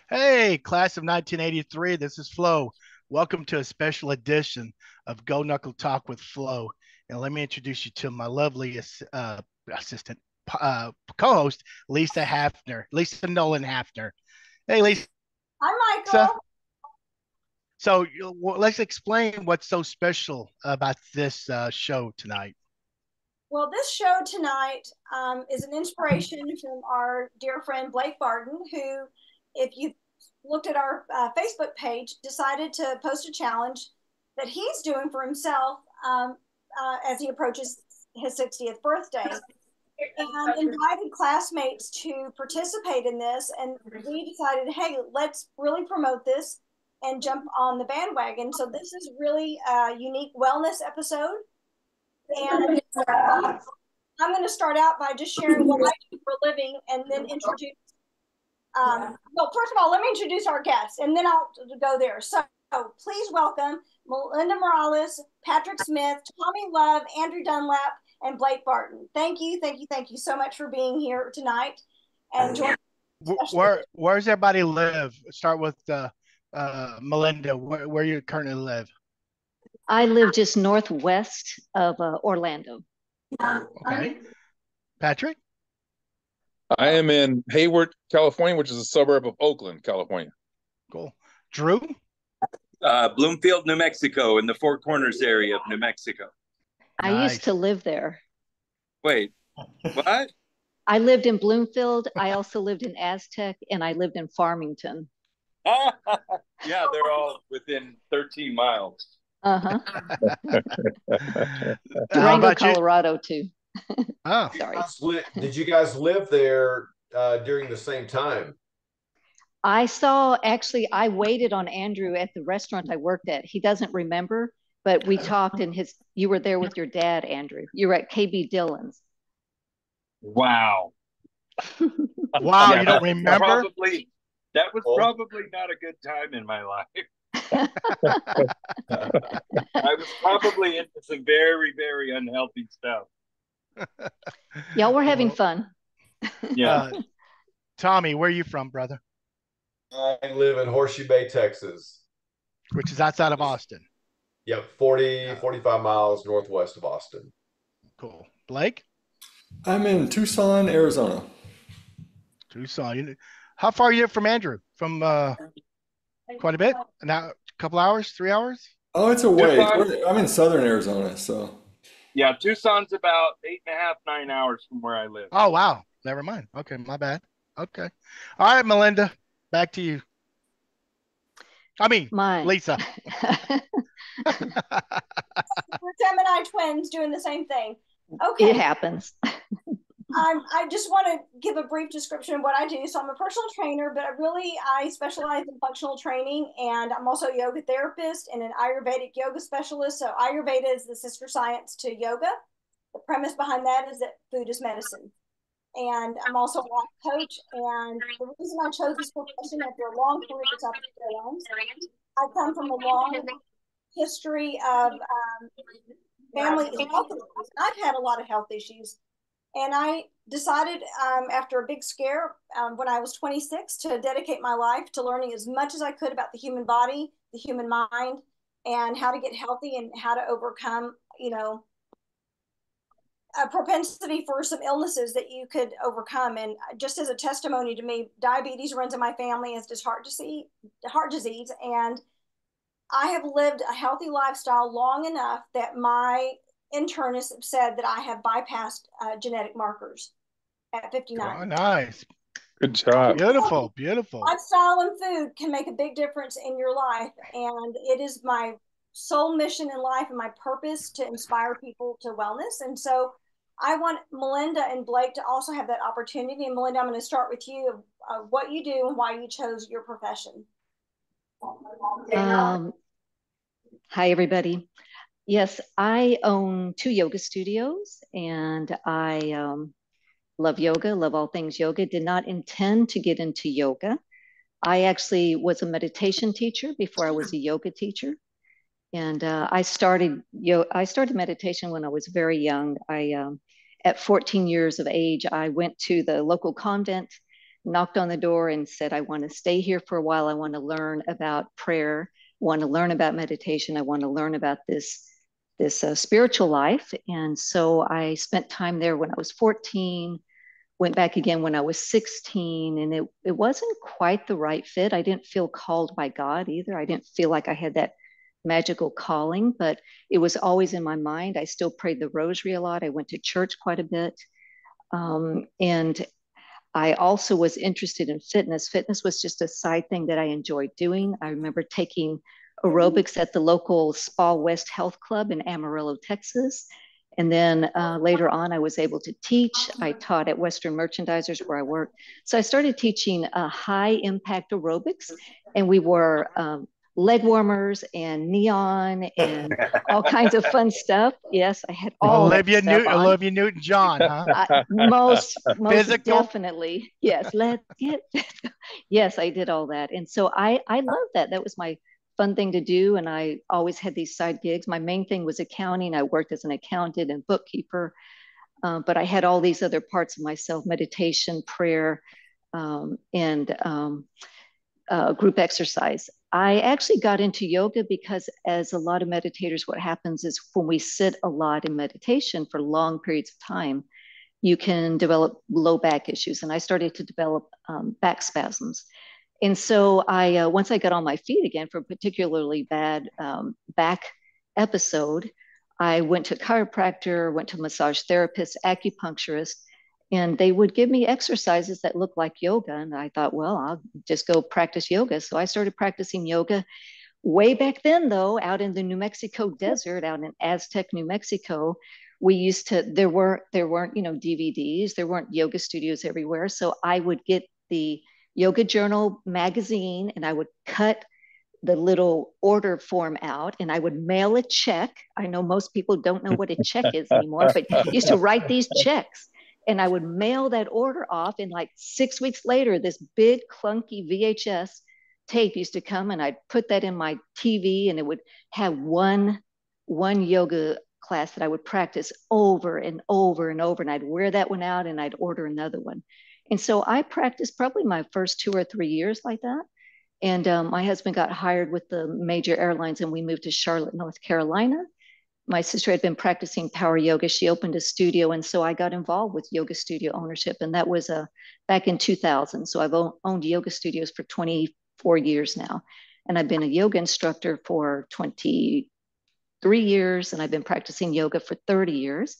Hey, class of 1983, this is Flo. Welcome to a special edition of Go Knuckle Talk with Flo. And let me introduce you to my lovely assistant, co-host, Lisa Hafner, Lisa Nolan Hafner. Hey, Lisa. Hi, Michael. So let's explain what's so special about this show tonight. Well, this show tonight is an inspiration from our dear friend Blake Barton, who, if you looked at our Facebook page, decided to post a challenge that he's doing for himself as he approaches his 60th birthday, and invited classmates to participate in this. And we decided, hey, let's really promote this and jump on the bandwagon. So this is really a unique wellness episode. And I'm going to start out by just sharing what I do for a living and then introduce. Well, first of all, let me introduce our guests and then I'll go there. So please welcome Melinda Morales, Patrick Smith, Tommy Love, Andrew Dunlap, and Blake Barton. Thank you, thank you, thank you so much for being here tonight and joining. Where's everybody live? Start with Melinda. Where you currently live? I live just northwest of Orlando. Okay. Patrick? I am in Hayward, California, which is a suburb of Oakland, California. Cool. Drew? Bloomfield, New Mexico, in the Four Corners area of New Mexico. I used to live there. Wait, what? I lived in Bloomfield. I also lived in Aztec, and I lived in Farmington. Yeah, they're all within 13 miles. Uh-huh. Durango, Colorado, too. Oh, sorry. Did you guys live there during the same time? I waited on Andrew at the restaurant I worked at. He doesn't remember, but we talked and you were there with your dad, Andrew. You were at KB Dillon's. Wow. Wow, yeah, you don't remember? That was probably not a good time in my life. I was probably into some very, very unhealthy stuff. Y'all were having fun. Yeah. Tommy, where are you from, brother? I live in Horseshoe Bay, Texas. Which is outside of Austin. Yep, 45 miles northwest of Austin. Cool. Blake? I'm in Tucson, Arizona. Tucson. How far are you from Andrew? From quite a bit? Now, a couple hours, 3 hours? Oh, it's a ways. I'm in southern Arizona, so. Yeah, Tucson's about 8.5, 9 hours from where I live. Oh, wow. Never mind. Okay, my bad. Okay. All right, Melinda, back to you. Lisa. We're Gemini twins doing the same thing. Okay. It happens. I just want to give a brief description of what I do. So I'm a personal trainer, but I specialize in functional training, and I'm also a yoga therapist and an Ayurvedic yoga specialist. So Ayurveda is the sister science to yoga. The premise behind that is that food is medicine. And I'm also a life coach. And the reason I chose this profession after a long career at South Carolina, I come from a long history of family health issues. I've had a lot of health issues. And I decided after a big scare when I was 26 to dedicate my life to learning as much as I could about the human body, the human mind, and how to get healthy and how to overcome, a propensity for some illnesses that you could overcome. And just as a testimony to me, diabetes runs in my family, as does heart disease. And I have lived a healthy lifestyle long enough that my internists have said that I have bypassed genetic markers at 59. Oh, nice. Good job. Beautiful, beautiful. Lifestyle and food can make a big difference in your life. And it is my sole mission in life and my purpose to inspire people to wellness. And so I want Melinda and Blake to also have that opportunity. And Melinda, I'm going to start with you of what you do and why you chose your profession. Hi, everybody. Yes, I own 2 yoga studios, and I love yoga, love all things yoga. Did not intend to get into yoga. I actually was a meditation teacher before I was a yoga teacher. And I started meditation when I was very young. At 14 years of age, I went to the local convent knocked on the door and said, I want to stay here for a while. I want to learn about prayer, want to learn about meditation. I want to learn about this spiritual life. And so I spent time there when I was 14, went back again when I was 16, and it wasn't quite the right fit. I didn't feel called by God either. I didn't feel like I had that magical calling, but it was always in my mind. I still prayed the rosary a lot. I went to church quite a bit. And I also was interested in fitness. Fitness was just a side thing that I enjoyed doing. I remember taking aerobics at the local Spa West Health Club in Amarillo, Texas. And then later on, I was able to teach. I taught at Western Merchandisers where I worked. So I started teaching high impact aerobics, and we wore leg warmers and neon and all kinds of fun stuff. Yes, I had all Olivia Newton-John, huh? Most Physical? definitely. Yes, let's get. Yes, I did all that, and so I love that. That was my fun thing to do, and I always had these side gigs. My main thing was accounting. I worked as an accountant and bookkeeper, but I had all these other parts of myself: meditation, prayer, and group exercise. I actually got into yoga because, as a lot of meditators, what happens is when we sit a lot in meditation for long periods of time, you can develop low back issues. And I started to develop back spasms. And so once I got on my feet again for a particularly bad back episode, I went to a chiropractor, went to a massage therapist, acupuncturist, and they would give me exercises that looked like yoga. And I thought, well, I'll just go practice yoga. So I started practicing yoga way back then, though, out in the New Mexico desert, out in Aztec, New Mexico. We used to, there weren't, DVDs, there weren't yoga studios everywhere. So I would get the Yoga Journal magazine and I would cut the little order form out and I would mail a check. I know most people don't know what a check is anymore, but I used to write these checks and I would mail that order off. And like 6 weeks later, this big clunky VHS tape used to come and I'd put that in my TV and it would have one yoga class that I would practice over and over and over. And I'd wear that one out and I'd order another one. And so I practiced probably my first 2 or 3 years like that. And my husband got hired with the major airlines and we moved to Charlotte, North Carolina. My sister had been practicing power yoga. She opened a studio. And so I got involved with yoga studio ownership. And that was back in 2000. So I've owned yoga studios for 24 years now. And I've been a yoga instructor for 23 years. And I've been practicing yoga for 30 years.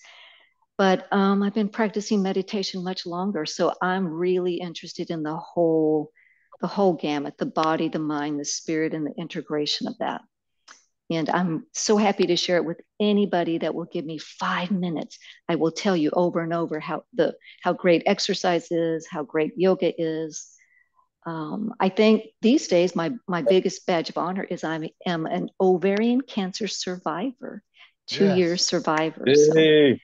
But I've been practicing meditation much longer. So I'm really interested in the whole gamut, the body, the mind, the spirit, and the integration of that. And I'm so happy to share it with anybody that will give me 5 minutes. I will tell you over and over how great exercise is, how great yoga is. I think these days my biggest badge of honor is I am an ovarian cancer survivor, 2-year survivor. So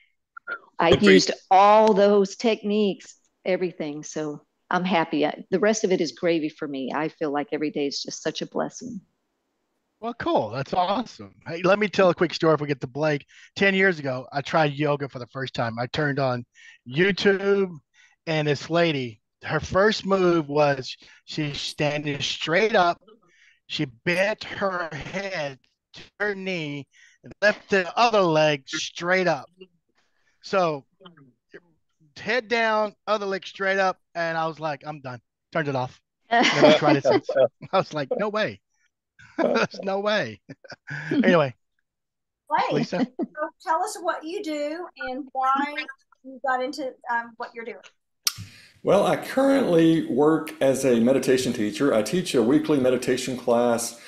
I used all those techniques, everything. So I'm happy. The rest of it is gravy for me. I feel like every day is just such a blessing. Well, cool. That's awesome. Hey, let me tell a quick story if we get to Blake. 10 years ago, I tried yoga for the first time. I turned on YouTube, and this lady, her first move was she's standing straight up. She bent her head to her knee and left the other leg straight up. So head down, other leg straight up, and I was like, I'm done. Turned it off. Never tried it since. I was like, no way. There's no way. Anyway, Blake, Lisa, so tell us what you do and why you got into what you're doing. Well, I currently work as a meditation teacher. I teach a weekly meditation class,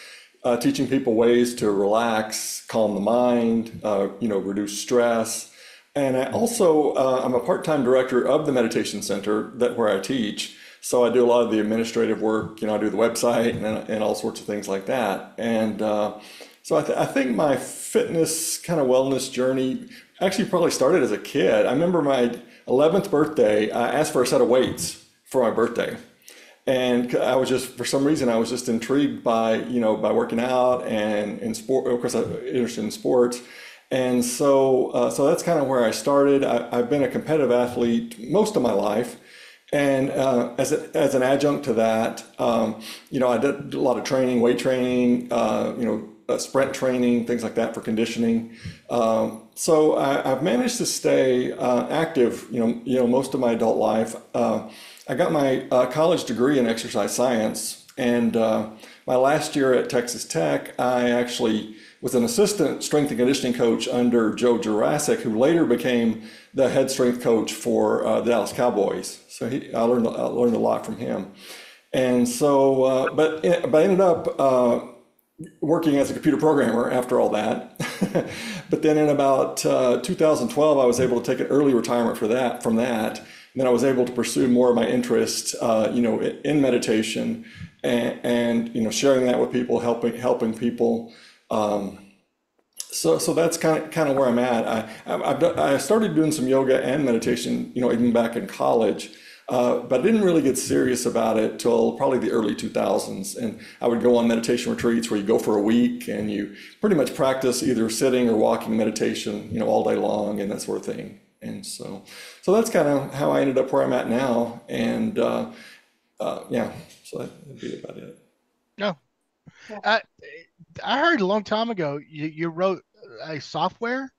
teaching people ways to relax, calm the mind, reduce stress. And I also, I'm a part-time director of the meditation center where I teach. So I do a lot of the administrative work, I do the website and all sorts of things like that. And so I think my fitness kind of wellness journey actually probably started as a kid. I remember my 11th birthday, I asked for a set of weights for my birthday. And I was just, for some reason, I was just intrigued by working out and in sport. Of course, I'm interested in sports. And so that's kind of where I started. I've been a competitive athlete most of my life. And as an adjunct to that, I did a lot of training, weight training, sprint training, things like that for conditioning. So I've managed to stay active, most of my adult life. I got my college degree in exercise science, and my last year at Texas Tech, I actually was an assistant strength and conditioning coach under Joe Jurassic, who later became the head strength coach for the Dallas Cowboys. So I learned a lot from him. And so, but I ended up working as a computer programmer after all that. But then in about 2012, I was able to take an early retirement from that. And then I was able to pursue more of my interest, in meditation and sharing that with people, helping people. So that's kind of where I'm at. I started doing some yoga and meditation, even back in college, but I didn't really get serious about it till probably the early 2000s. And I would go on meditation retreats where you go for a week and you pretty much practice either sitting or walking meditation, all day long and that sort of thing. And so that's kind of how I ended up where I'm at now. And yeah, so that'd be about it. No, I heard a long time ago you wrote a software.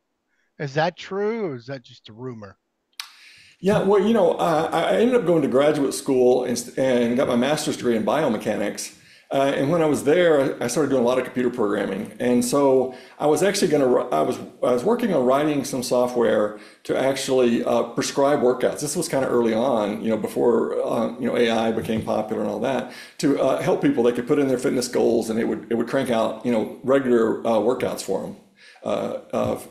Is that true, or is that just a rumor? Yeah, well, I ended up going to graduate school and got my master's degree in biomechanics. And when I was there, I started doing a lot of computer programming. And so I was actually I was working on writing some software to actually prescribe workouts. This was kind of early on, before AI became popular and all that, to help people. They could put in their fitness goals, and it would crank out regular workouts for them. Of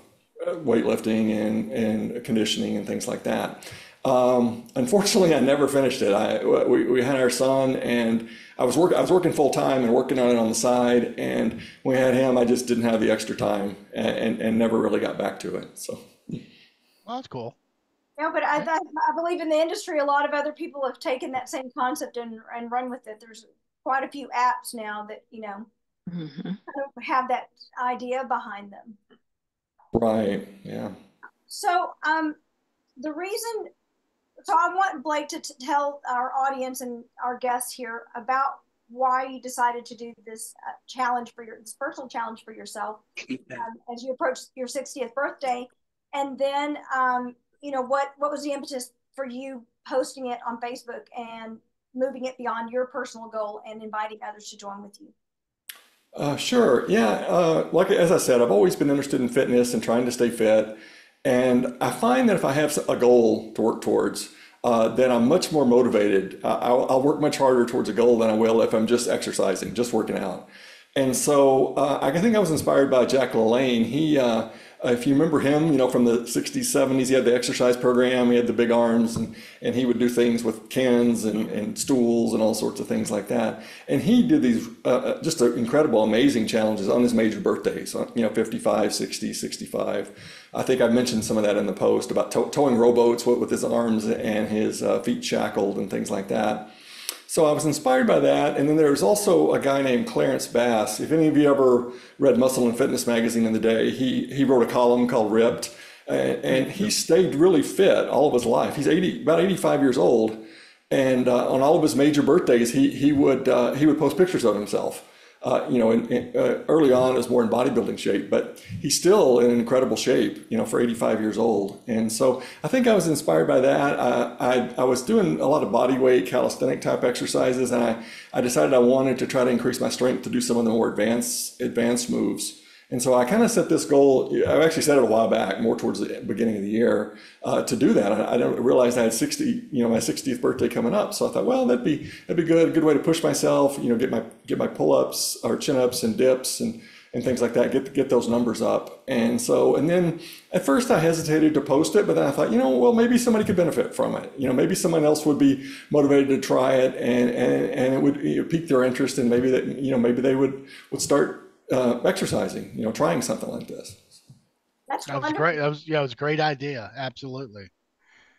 weightlifting and conditioning and things like that. Unfortunately, I never finished it. We had our son, and I was working full time and working on it on the side. And when we had him, I just didn't have the extra time and never really got back to it. So, Well, that's cool. No, but I believe in the industry, a lot of other people have taken that same concept and run with it. There's quite a few apps now that Mm-hmm. have that idea behind them. right, yeah. So the reason, so I want Blake to tell our audience and our guests here about why you decided to do this this personal challenge for yourself as you approach your 60th birthday, and then what was the impetus for you posting it on Facebook and moving it beyond your personal goal and inviting others to join with you? Sure. Yeah. Like as I said, I've always been interested in fitness and trying to stay fit. And I find that if I have a goal to work towards, then I'm much more motivated. I'll work much harder towards a goal than I will if I'm just exercising, just working out. And so I think I was inspired by Jack LaLanne. If you remember him, from the 60s, 70s, he had the exercise program, he had the big arms, and he would do things with cans and stools and all sorts of things like that. And he did these just incredible, amazing challenges on his major birthdays, 55, 60, 65. I think I mentioned some of that in the post about towing rowboats with his arms and his feet shackled and things like that. So I was inspired by that. And then there's also a guy named Clarence Bass. If any of you ever read Muscle and Fitness magazine in the day, he wrote a column called Ripped, and he stayed really fit all of his life. He's about 85 years old. And on all of his major birthdays, he would post pictures of himself. Early on, it was more in bodybuilding shape, but he's still in incredible shape, for 85 years old. And so I think I was inspired by that. I was doing a lot of body weight calisthenic type exercises, and I decided I wanted to try to increase my strength to do some of the more advanced moves. And so I kind of set this goal. I actually set it a while back, more towards the beginning of the year, to do that. I realized I had 60, my 60th birthday coming up. So I thought, well, that'd be good, a good way to push myself. Get my pull-ups or chin-ups and dips and things like that. Get those numbers up. And then at first I hesitated to post it, but then I thought, well, maybe somebody could benefit from it. Maybe someone else would be motivated to try it, and it would pique their interest, and maybe maybe they would start exercising, trying something like this. That was great. It was a great idea. Absolutely.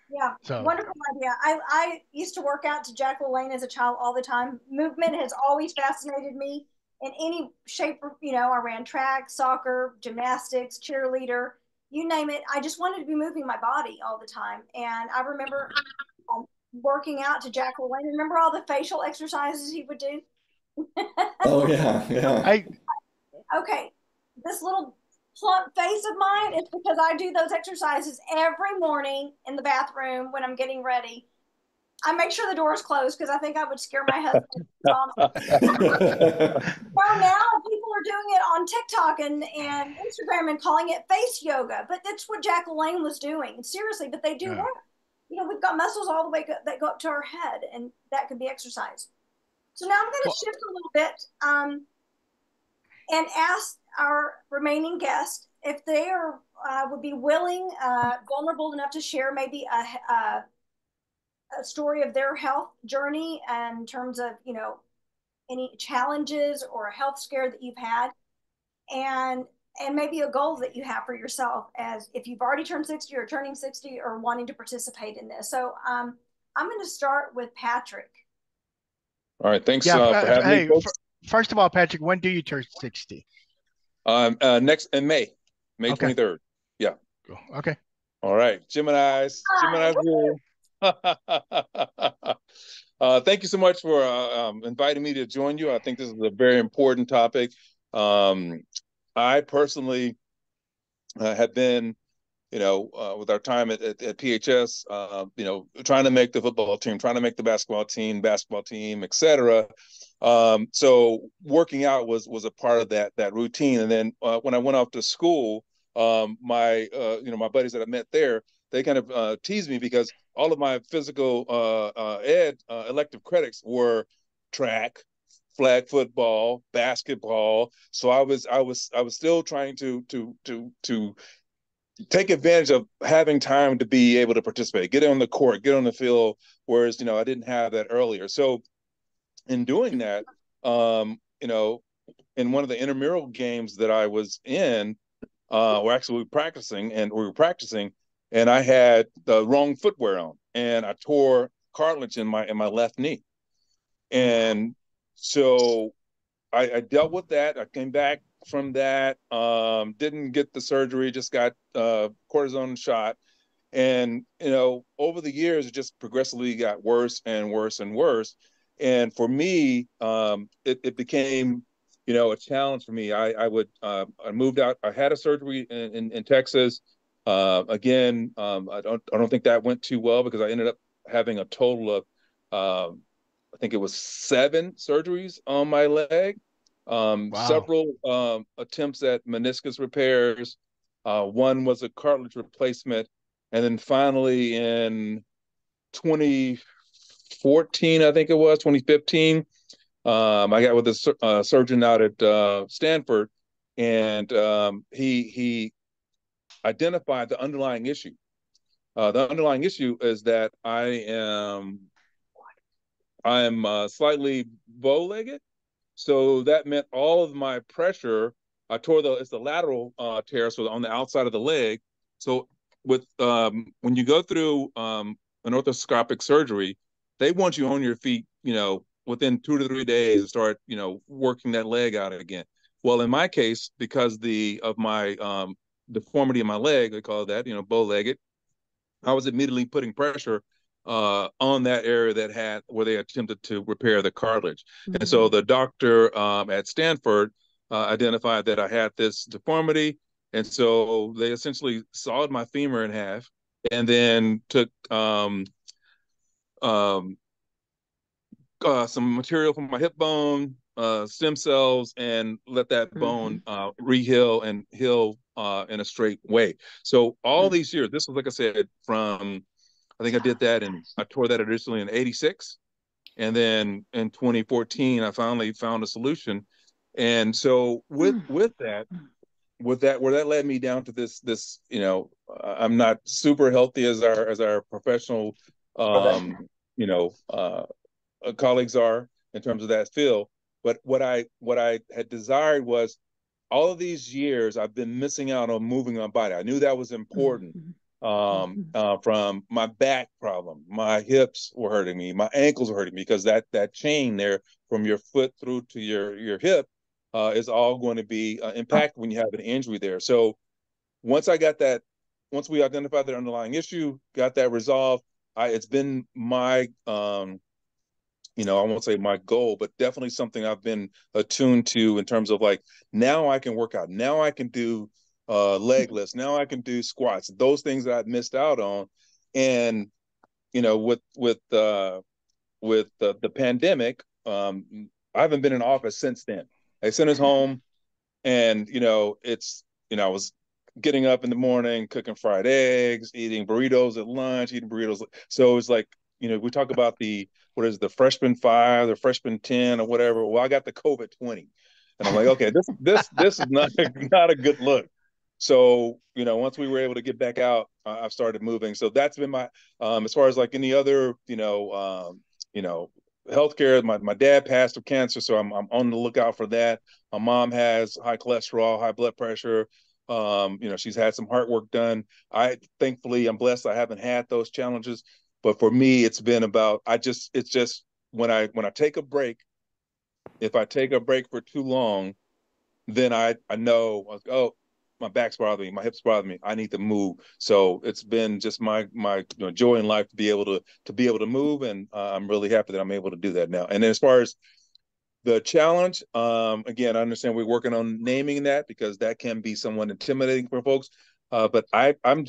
Yeah, wonderful idea. I used to work out to Jack LaLanne as a child all the time. Movement has always fascinated me in any shape. I ran track, soccer, gymnastics, cheerleader, you name it. I just wanted to be moving my body all the time. And I remember working out to Jack LaLanne. Remember all the facial exercises he would do? Oh yeah, yeah. Okay, this little plump face of mine is because I do those exercises every morning in the bathroom when I'm getting ready. I make sure the door is closed because I think I would scare my husband. Well, now people are doing it on TikTok and Instagram and calling it face yoga, but that's what Jack LaLanne was doing. Seriously, but they do work. You know, we've got muscles all the way that go up to our head, and that can be exercised. So now I'm going to shift a little bit and ask our remaining guests if they are would be willing, vulnerable enough to share maybe a story of their health journey in terms of, you know, any challenges or a health scare that you've had, and maybe a goal that you have for yourself, as if you've already turned 60 or turning 60 or wanting to participate in this. So I'm going to start with Patrick. All right, thanks Yeah. for having me, folks. First of all, Patrick, when do you turn 60? Next in May Okay. 23rd. Yeah. Cool. Okay. All right, Gemini's rule. Thank you so much for inviting me to join you. I think this is a very important topic. I personally have been, with our time at PHS, trying to make the football team, trying to make the basketball team, etc. So working out was a part of that routine. And then when I went off to school, my buddies that I met there, they kind of teased me because all of my physical ed elective credits were track, flag football, basketball. So I was still trying to take advantage of having time to be able to participate, get on the court, get on the field, whereas I didn't have that earlier. So in doing that, in one of the intramural games that I was in, we were practicing, and I had the wrong footwear on, and I tore cartilage in my left knee, and so I dealt with that. I came back from that, didn't get the surgery, just got cortisone shot, and over the years it just progressively got worse and worse and worse. And for me, it became a challenge for me. I moved out. I had a surgery in Texas. Again, I don't think that went too well because I ended up having a total of I think it was 7 surgeries on my leg. Wow. Several attempts at meniscus repairs. One was a cartilage replacement, and then finally in 2014, I think it was 2015, I got with a surgeon out at Stanford, and he identified the underlying issue. The underlying issue is that I am slightly bow-legged, so that meant all of my pressure. I tore it's the lateral tear, so on the outside of the leg. So with when you go through an orthoscopic surgery, they want you on your feet, within 2 to 3 days to start, working that leg out again. Well, in my case, because of my deformity in my leg, they call that, bow-legged, I was immediately putting pressure on that area where they attempted to repair the cartilage. Mm-hmm. And so the doctor at Stanford identified that I had this deformity. And so they essentially sawed my femur in half and then took some material from my hip bone, stem cells, and let that bone re-heal and heal in a straight way. So all these years, this was, like I said, I think I did that, and I tore that originally in '86, and then in 2014, I finally found a solution. And so with that, where that led me down to this, I'm not super healthy as our professional, colleagues are in terms of that field. But what I had desired was all of these years I've been missing out on moving my body. I knew that was important. From my back problem, my hips were hurting me, my ankles were hurting me, because that chain there from your foot through to your hip is all going to be impacted when you have an injury there. So once we identified the underlying issue, got that resolved, it's been my I won't say my goal, but definitely something I've been attuned to in terms of like now I can work out. Now I can do leg lifts. Now I can do squats. Those things that I've missed out on. And with the pandemic, I haven't been in office since then. I sent us home, and I was getting up in the morning, cooking fried eggs, eating burritos at lunch, eating burritos. So it's like, we talk about what is the freshman 5, the freshman 10, or whatever. Well, I got the COVID 20, and I'm like, okay, this is not not a good look. So once we were able to get back out, I've started moving. So that's been my as far as like any other you know healthcare. My dad passed of cancer, so I'm on the lookout for that. My mom has high cholesterol, high blood pressure. She's had some heart work done. Thankfully, I'm blessed. I haven't had those challenges, but for me, it's been about, it's just when I take a break, if I take a break for too long, then I know, like, oh, my back's bothering me, my hips bother me. I need to move. So it's been just my joy in life to be able to move, and I'm really happy that I'm able to do that now. And then as far as the challenge, again, I understand we're working on naming that because that can be somewhat intimidating for folks. But I'm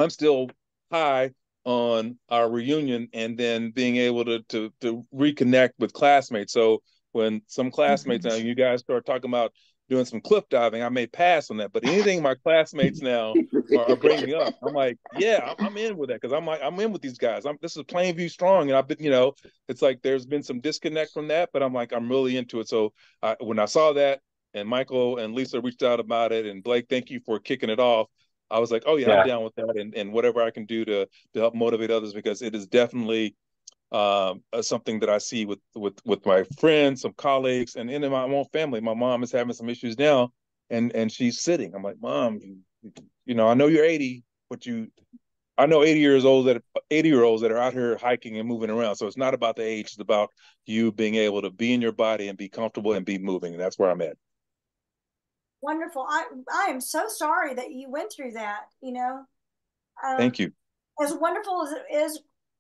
still high on our reunion and then being able to reconnect with classmates. So when some classmates now, you guys start talking about doing some cliff diving, I may pass on that. But anything my classmates now are bringing up, I'm like, yeah, I'm in with that, because I'm in with these guys. This is Plainview Strong, and I've been, it's like there's been some disconnect from that, but I'm like, I'm really into it. So when I saw that, and Michael and Lisa reached out about it, and Blake, thank you for kicking it off. I was like, oh yeah, I'm down with that, and whatever I can do to help motivate others, because it is definitely something that I see with my friends, some colleagues, and in my own family. My mom is having some issues now, and she's sitting. I'm like, Mom, I know you're 80, but I know 80-year-olds that are out here hiking and moving around. So it's not about the age; it's about you being able to be in your body and be comfortable and be moving. And that's where I'm at. Wonderful. I am so sorry that you went through that. Thank you. As wonderful as it is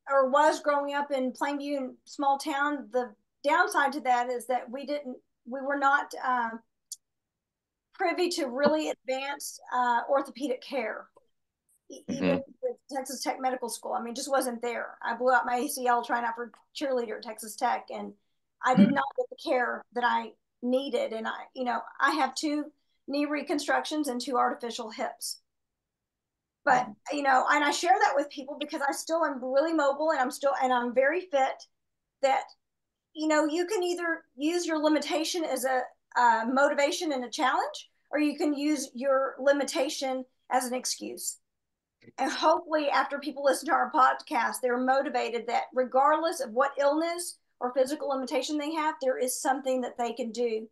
or was growing up in Plainview and small town, the downside to that is that we were not privy to really advanced orthopedic care. Even with Texas Tech Medical School, I mean, just wasn't there. I blew out my ACL trying out for cheerleader at Texas Tech, and I did not get the care that I needed. And I have 2 knee reconstructions and 2 artificial hips. But and I share that with people because I still am really mobile, and I'm very fit. That you can either use your limitation as a motivation and a challenge, or you can use your limitation as an excuse. And hopefully, after people listen to our podcast, they're motivated that regardless of what illness or physical limitation they have, there is something that they can do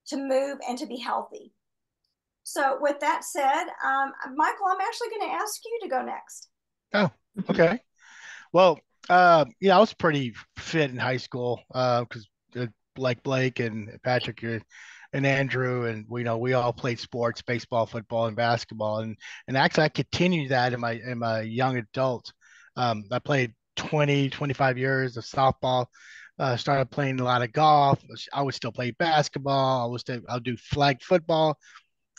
to move and to be healthy. So with that said, Michael, I'm actually going to ask you to go next. Oh, okay. Well, I was pretty fit in high school because like Blake and Patrick and Andrew, and we all played sports, baseball, football, and basketball, and actually I continued that in my young adult. I played 25 years of softball. Started playing a lot of golf. I would still play basketball. I'll do flag football.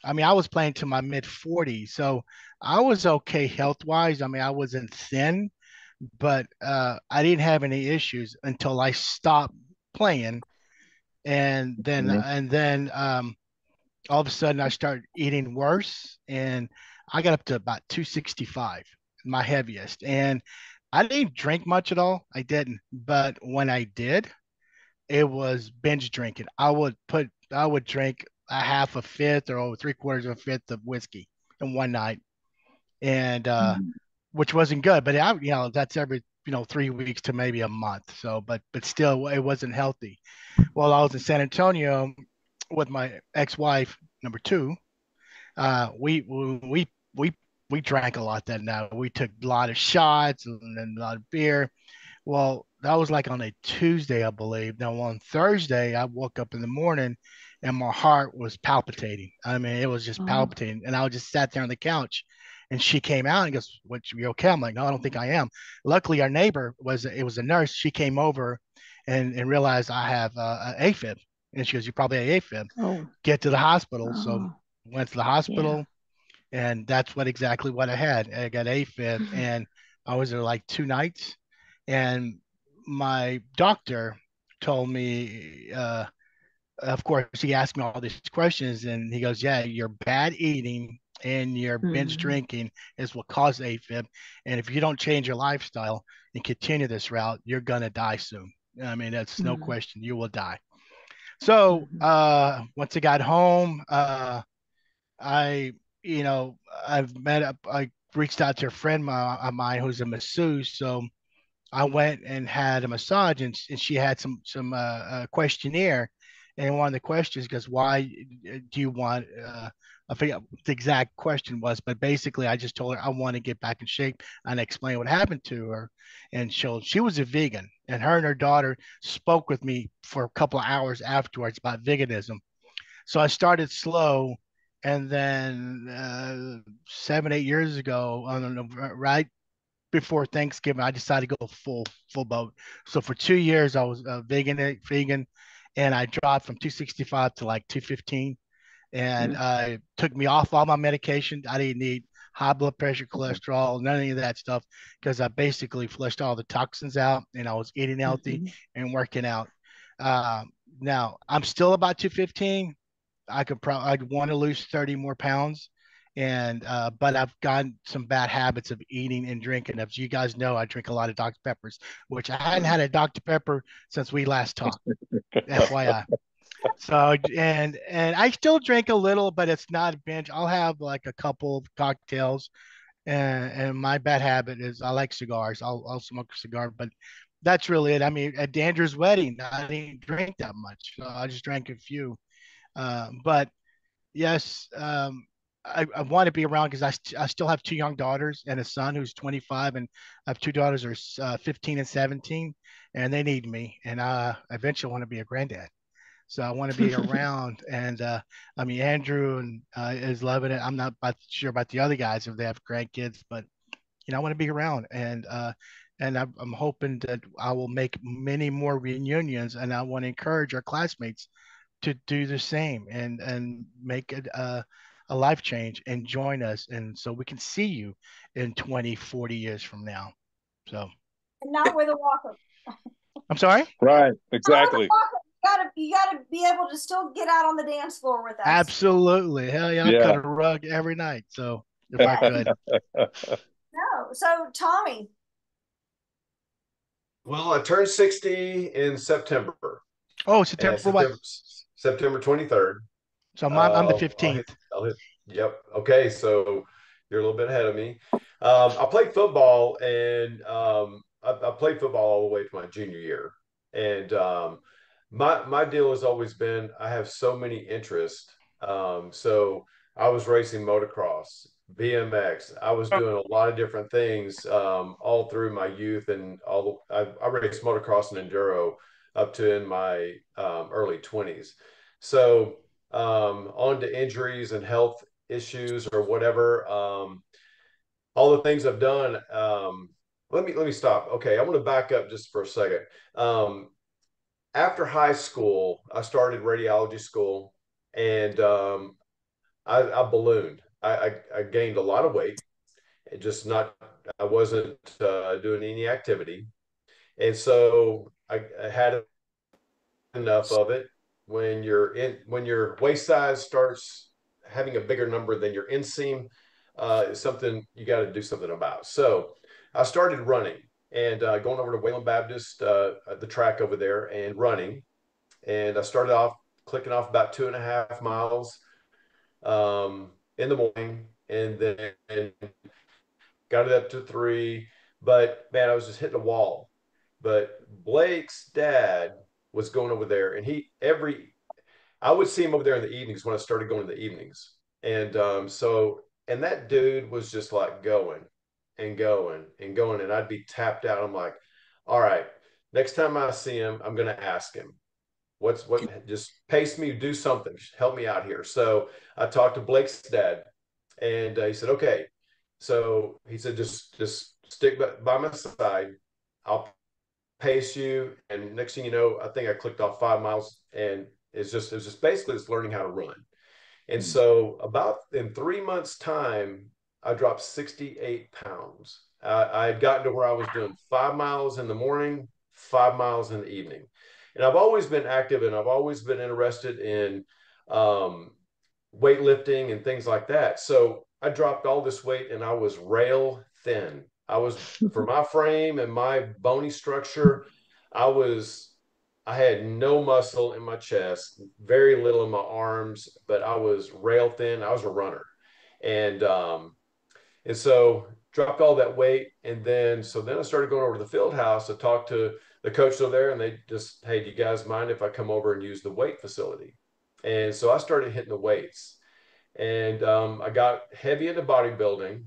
I mean, I was playing to my mid 40s, so I was okay health wise. I mean, I wasn't thin, but I didn't have any issues until I stopped playing, and then all of a sudden I started eating worse, and I got up to about 265, my heaviest, and I didn't drink much at all. I didn't, but when I did, it was binge drinking. I would drink a half a fifth or over 3/4 of a fifth of whiskey in one night, and which wasn't good. But that's every 3 weeks to maybe a month. So, but still, it wasn't healthy. While I was in San Antonio with my ex-wife, number two, we drank a lot that night. We took a lot of shots and a lot of beer. Well, that was like on a Tuesday, I believe. Now on Thursday, I woke up in the morning and my heart was palpitating. I mean, it was just palpitating. And I just sat there on the couch And she came out and goes, "What, you okay?" I'm like, "No, I don't think I am." Luckily, our neighbor was a nurse. She came over and realized I have AFib, and she goes, "You probably have AFib. Oh, Get to the hospital." So oh, went to the yeah. hospital, and that's exactly what I had. I got AFib, and I was there like 2 nights, and my doctor told me, of course, he asked me all these questions, and he goes, "Yeah, your bad eating and your binge Mm, drinking is what caused AFib, and if you don't change your lifestyle and continue this route, you're gonna die soon. I mean, that's no mm, question. You will die." So mhm, once I got home, I, you know, I've met up. I reached out to a friend of mine who's a masseuse. So I went and had a massage, and she had some questionnaire, and one of the questions goes, "Why do you want?" I forget what the exact question was, but basically, I just told her I want to get back in shape, and explain what happened to her. And she was a vegan, and her daughter spoke with me for a couple of hours afterwards about veganism. So I started slow, and then 7 8 years ago, I don't know, right before Thanksgiving, I decided to go full boat. So for 2 years, I was vegan, and I dropped from 265 to like 215, and mm, it took me off all my medication. I didn't need high blood pressure, cholesterol, none of that stuff, because I basically flushed all the toxins out, and I was eating healthy mhm, and working out. Uh, Now I'm still about 215. I'd want to lose 30 more pounds, and but I've gotten some bad habits of eating and drinking. As you guys know, I drink a lot of Dr. Peppers, which I hadn't mm, had a Dr. Pepper since we last talked. FYI. So and I still drink a little, but it's not a binge. I'll have like a couple of cocktails, and my bad habit is I like cigars. I'll smoke a cigar, but that's really it. I mean, at Andrew's wedding, I didn't drink that much. So I just drank a few. But yes, I want to be around because I still have two young daughters and a son who's 25, and I have two daughters who are 15 and 17, and they need me. And I eventually want to be a granddad. So I want to be around. And I mean, Andrew and is loving it. I'm not sure about the other guys if they have grandkids, but I want to be around. And I'm hoping that I will make many more reunions, and I want to encourage our classmates to do the same and make it a life change and join us, and so we can see you in 20 40 years from now. So And not with a walker. I'm sorry. Right, Not with a exactly. walker. You gotta be able to still get out on the dance floor with us. Absolutely, hell yeah, I'll cut Yeah. a rug every night, so if I could. No. So Tommy, Well, I turned 60 in September, Oh, and September what? September 23rd. So I'm the I'll hit. 15th. I'll hit. Yep. Okay. So you're a little bit ahead of me. I played football, and I played football all the way to my junior year. And my deal has always been I have so many interests. So I was racing motocross, BMX. I was doing a lot of different things all through my youth, and I raced motocross and enduro up to in my early 20s. So on to injuries and health issues or whatever. All the things I've done. Let me stop. Okay, I want to back up just for a second. Um, After high school, I started radiology school, and I ballooned. I gained a lot of weight. It just not. I wasn't doing any activity, and so I had enough of it. When your waist size starts having a bigger number than your inseam, is something you got to do something about. So I started running and going over to Wayland Baptist, the track over there, and running. And I started off clicking off about 2.5 miles in the morning, and then got it up to 3. But man, I was just hitting a wall. But Blake's dad was going over there, and I would see him over there in the evenings when I started going in the evenings. And and that dude was just like going and going and going, and I'd be tapped out. I'm like, all right, next time I see him, I'm gonna ask him what just pace me, do something, help me out here. So I talked to Blake's dad, and he said, okay. So he said, just stick by my side. I'll pace you. And next thing you know, I think I clicked off 5 miles, and it was just basically just learning how to run. And so about in 3 months' time, I dropped 68 pounds. I had gotten to where I was doing 5 miles in the morning, 5 miles in the evening. And I've always been active, and I've always been interested in um, weightlifting and things like that. So I dropped all this weight, and I was rail thin. I was, for my frame and my bony structure, I was I had no muscle in my chest, very little in my arms, but I was rail thin. I was a runner. And and so dropped all that weight. And then I started going over to the field house to talk to the coach over there, and they just, hey, do you guys mind if I come over and use the weight facility? And so I started hitting the weights, and I got heavy into bodybuilding.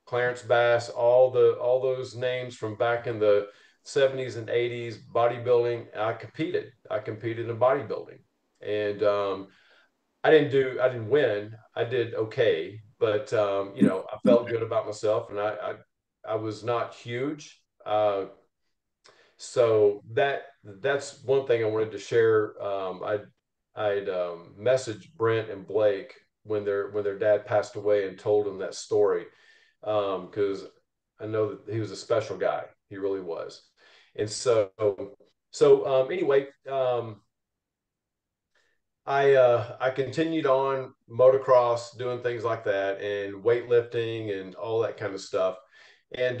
Clarence Bass, all those names from back in the 70s and 80s, bodybuilding. I competed in bodybuilding, and I didn't win. I did okay, but I felt good about myself, and I was not huge. So that's one thing I wanted to share. I'd messaged Brent and Blake when their dad passed away, and told them that story, because I know that he was a special guy. He really was. And anyway, I continued on motocross, doing things like that, and weightlifting and all that kind of stuff. And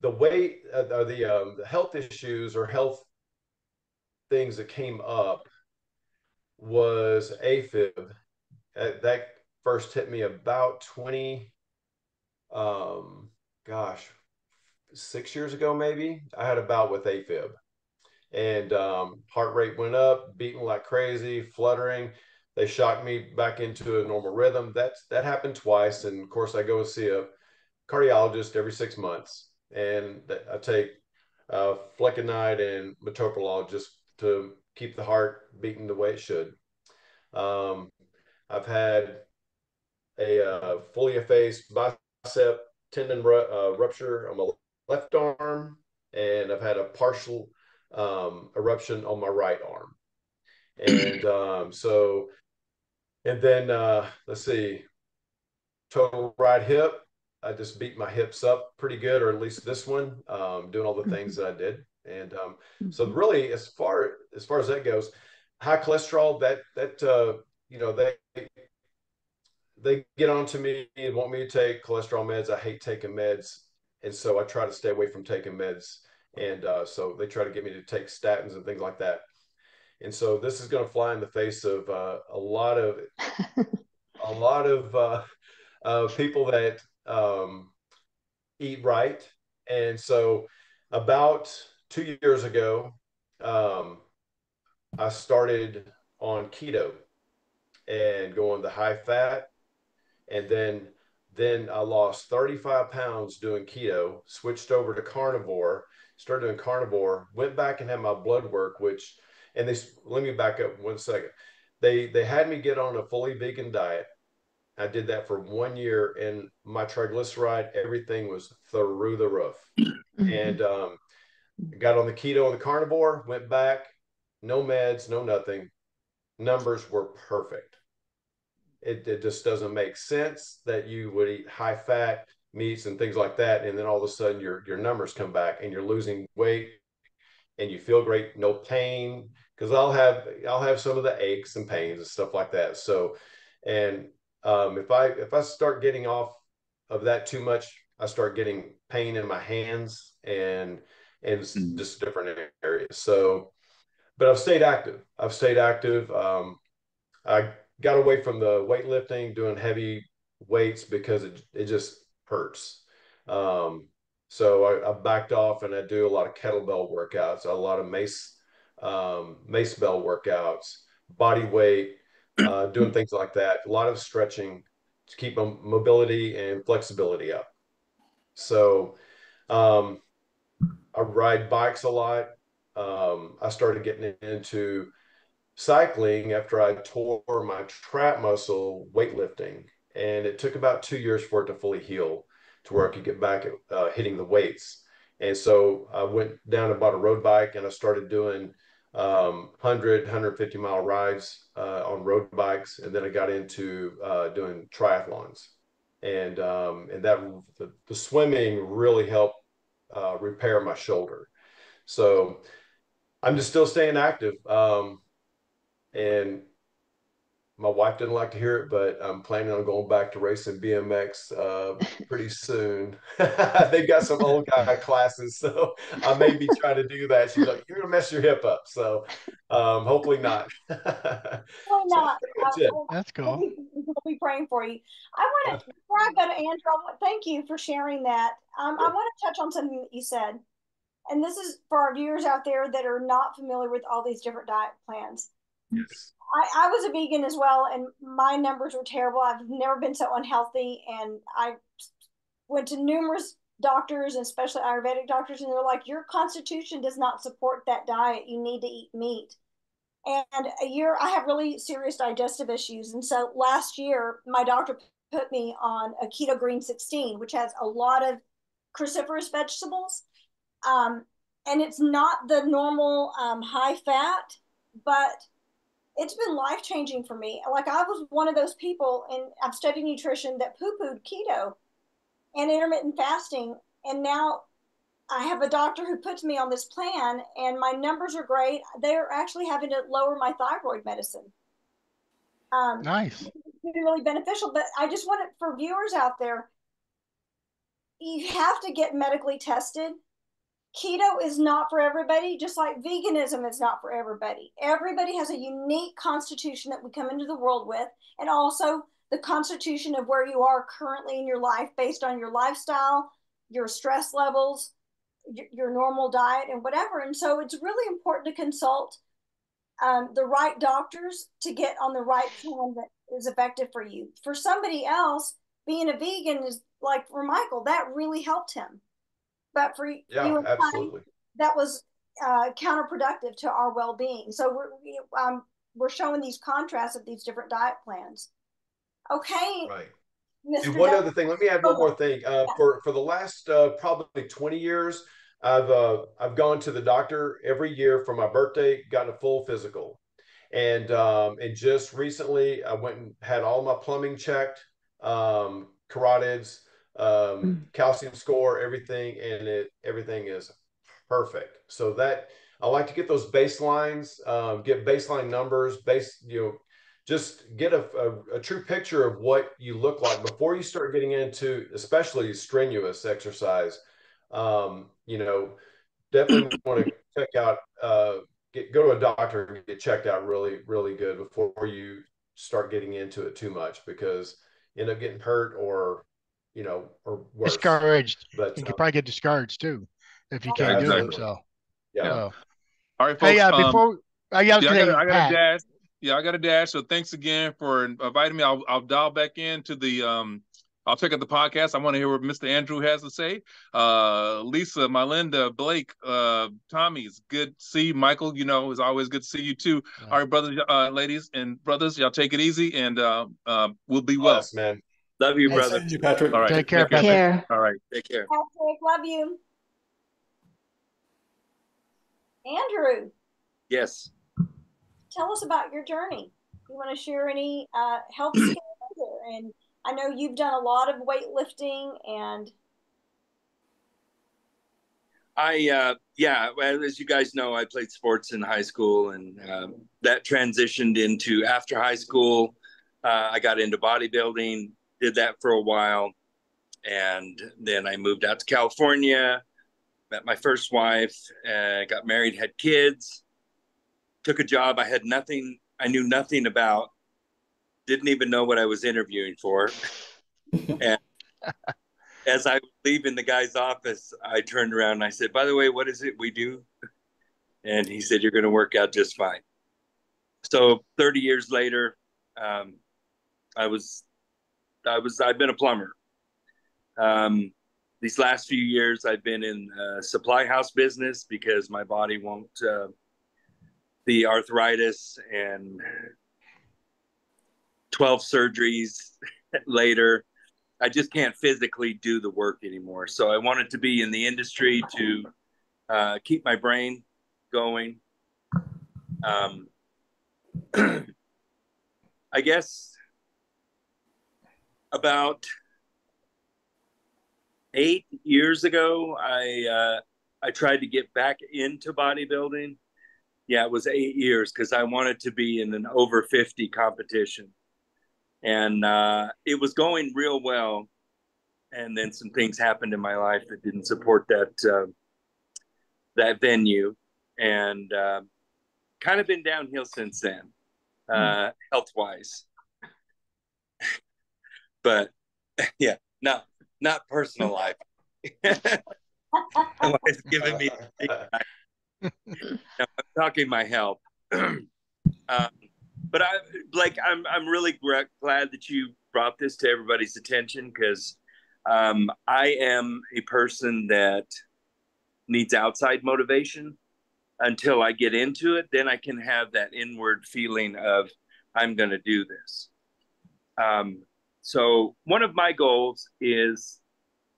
the weight, the health issues or health things that came up was AFib. That first hit me about 20, um, gosh, 6 years ago, maybe. I had a bout with AFib, and heart rate went up, beating like crazy, fluttering. They shocked me back into a normal rhythm. That happened twice, and of course, I go and see a cardiologist every 6 months, and I take flecainide and metoprolol just to keep the heart beating the way it should. Um, I've had a fully effaced bicep tendon rupture on my left arm, and I've had a partial eruption on my right arm. And and then let's see, total right hip. I just beat my hips up pretty good, or at least this one, doing all the things that I did. And so really, as far as that goes, high cholesterol, that they get on to me and want me to take cholesterol meds. I hate taking meds, and so I try to stay away from taking meds. And so they try to get me to take statins and things like that. And so this is going to fly in the face of a lot of people that eat right. And so about 2 years ago, um, I started on keto and going the high fat, and then I lost 35 pounds doing keto, switched over to carnivore, started doing carnivore, went back and had my blood work, which, and they, let me back up 1 second. They had me get on a fully vegan diet. I did that for 1 year, and my triglyceride, everything was through the roof. And got on the keto and the carnivore, went back, no meds, no nothing. Numbers were perfect. It just doesn't make sense that you would eat high fat meats and things like that, and then all of a sudden your numbers come back and you're losing weight and you feel great, no pain. Because I'll have some of the aches and pains and stuff like that. So, and if I start getting off of that too much, I start getting pain in my hands and just different areas. So, but I've stayed active. I got away from the weightlifting, doing heavy weights, because it just hurts. Um, so I backed off, and I do a lot of kettlebell workouts, a lot of mace bell workouts, body weight, doing things like that. A lot of stretching to keep mobility and flexibility up. So um, I ride bikes a lot. I started getting into cycling after I tore my trap muscle weightlifting. and it took about 2 years for it to fully heal to where I could get back at hitting the weights. And so I went down and bought a road bike, and I started doing 100, 150 mile rides on road bikes. And then I got into doing triathlons. And that the swimming really helped repair my shoulder. So I'm just still staying active. And my wife didn't like to hear it, but I'm planning on going back to racing BMX pretty soon. They've got some old guy classes, so I may be trying to do that. She's like, "You're gonna mess your hip up," so hopefully not. Why So not? that's pretty much it. That's cool. We'll be praying for you. I want to, before I go to Andrew, thank you for sharing that. I want to touch on something that you said, and this is for our viewers out there that are not familiar with all these different diet plans. Yes. I was a vegan as well, and my numbers were terrible. I've never been so unhealthy, and I went to numerous doctors, and especially Ayurvedic doctors, and they're like, "Your constitution does not support that diet. You need to eat meat." And I have really serious digestive issues, and so last year my doctor put me on a keto green 16, which has a lot of cruciferous vegetables, um, and it's not the normal high fat, but it's been life changing for me. Like, I was one of those people, and I've studied nutrition, that poo pooed keto and intermittent fasting. And now I have a doctor who puts me on this plan, and my numbers are great. They're actually having to lower my thyroid medicine. Nice. It's been really beneficial. But I just want it for viewers out there, you have to get medically tested. Keto is not for everybody, just like veganism is not for everybody. Everybody has a unique constitution that we come into the world with, and also the constitution of where you are currently in your life based on your lifestyle, your stress levels, your normal diet, and whatever. And so it's really important to consult the right doctors to get on the right plan that is effective for you. For somebody else, being a vegan is like for Michael, that really helped him. But for you Yeah, and I, absolutely. that was counterproductive to our well-being. So we're showing these contrasts of these different diet plans. Okay, Right. And Mr. one Doug. other thing, let me add one more thing. For the last probably 20 years, I've gone to the doctor every year for my birthday, gotten a full physical. And just recently I went and had all my plumbing checked, carotids, calcium score, everything, and everything is perfect. So that I like to get those baselines, get baseline numbers, just get a true picture of what you look like before you start getting into especially strenuous exercise. You know, definitely want to check out, go to a doctor and get checked out really, really good before you start getting into it too much, because you end up getting hurt or worse. Discouraged. But You could probably get discouraged too if you yeah, can't do it. absolutely. So, Yeah. Yeah. so. All right, Hey, folks. before yeah, I was Yeah, gonna say, I got a Pat. dash. Yeah, I got a dash. So thanks again for inviting me. I'll dial back into the I'll check out the podcast. I want to hear what Mr. Andrew has to say. Lisa, Melinda, Blake, Tommy, it's good to see you. Michael, it's always good to see you too. Yeah. All right, brothers, ladies and brothers, y'all take it easy, and we'll be well. Yes, man. Love you, Hey, brother. thank you, Patrick. All right. Take care, Patrick. Care. All right. Take care. Patrick, love you. Andrew, Yes. tell us about your journey. You want to share any health skills? And I know you've done a lot of weightlifting and yeah, well, as you guys know, I played sports in high school, and that transitioned into after high school. I got into bodybuilding, did that for a while, and then I moved out to California, met my first wife, got married, had kids, took a job I knew nothing about, didn't even know what I was interviewing for. And as I was leaving the guy's office, I turned around and I said, "By the way, what is it we do?" And he said, "You're going to work out just fine." So 30 years later, I've been a plumber. These last few years, I've been in supply house business because my body won't, the arthritis and 12 surgeries later. I just can't physically do the work anymore. So I wanted to be in the industry to keep my brain going. Um, I guess about 8 years ago, I tried to get back into bodybuilding. Yeah, it was 8 years because I wanted to be in an over 50 competition, and it was going real well. And then some things happened in my life that didn't support that venue, and kind of been downhill since then, health wise. But yeah, not personal life. My wife's giving me. No, I'm talking my health. But I'm really glad that you brought this to everybody's attention because I am a person that needs outside motivation until I get into it. Then I can have that inward feeling of I'm going to do this. So one of my goals is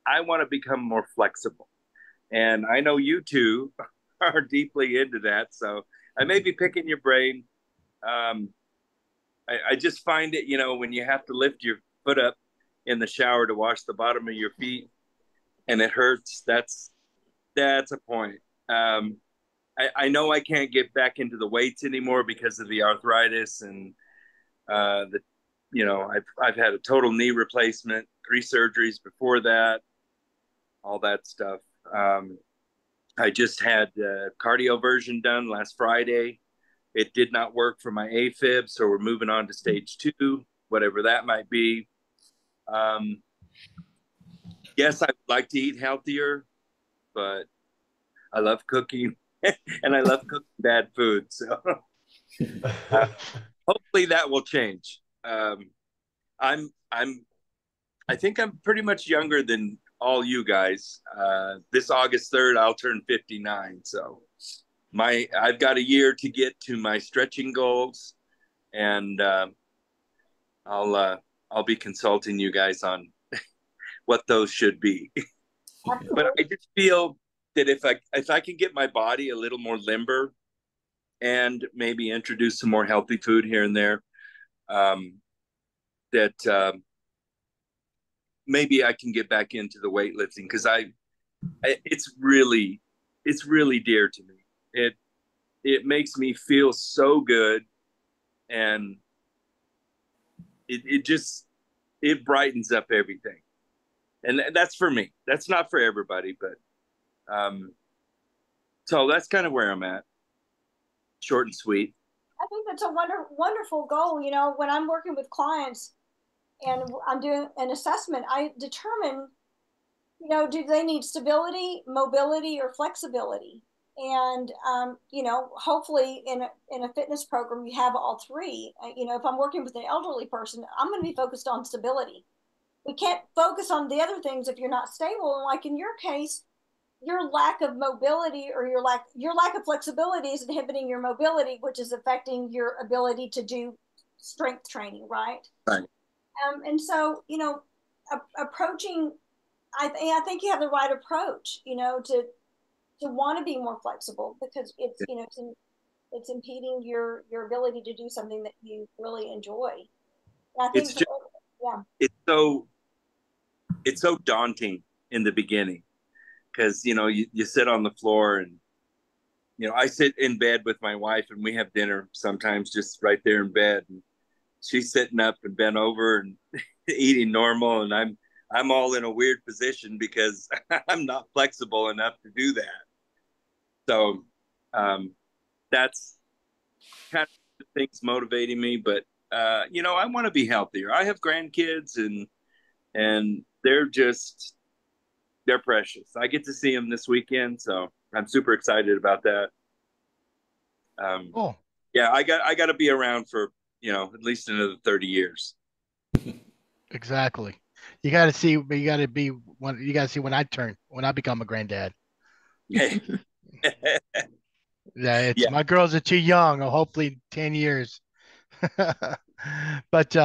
I want to become more flexible. And I know you two are deeply into that. So I may be picking your brain. I just find it, when you have to lift your foot up in the shower to wash the bottom of your feet and it hurts, that's a point. I know I can't get back into the weights anymore because of the arthritis and I've had a total knee replacement, 3 surgeries before that, all that stuff. I just had cardio version done last Friday. It did not work for my AFib, so we're moving on to stage 2, whatever that might be. Yes, I would like to eat healthier, but I love cooking and I love cooking bad food. So hopefully that will change. I think I'm pretty much younger than all you guys. This August 3rd, I'll turn 59. So I've got a year to get to my stretching goals, and I'll be consulting you guys on what those should be. But I just feel that if I can get my body a little more limber and maybe introduce some more healthy food here and there, that maybe I can get back into the weightlifting because it's really dear to me. It makes me feel so good, and it brightens up everything. And that's for me. That's not for everybody, but so that's kind of where I'm at. Short and sweet. I think that's a wonderful goal. When I'm working with clients and I'm doing an assessment, I determine, do they need stability, mobility, or flexibility? And hopefully in a fitness program you have all three. If I'm working with an elderly person, I'm going to be focused on stability. We can't focus on the other things if you're not stable. And like in your case, your lack of mobility or your lack of flexibility is inhibiting your mobility, which is affecting your ability to do strength training, right? Right. And so, approaching, I think you have the right approach, to want to be more flexible because it's impeding your ability to do something that you really enjoy. And I think yeah, it's so daunting in the beginning because you sit on the floor and I sit in bed with my wife and we have dinner sometimes just right there in bed, and she's sitting up and bent over and eating normal, and I'm all in a weird position because I'm not flexible enough to do that. So that's kind of the things motivating me. But I want to be healthier. I have grandkids, and they're precious. I get to see them this weekend, so I'm super excited about that. Cool. Yeah, I got to be around for at least another 30 years. Exactly. You got to see. You got to be when. You got to see when I become a granddad. Yeah. Yeah, Yeah. my girls are too young. Hopefully, 10 years. But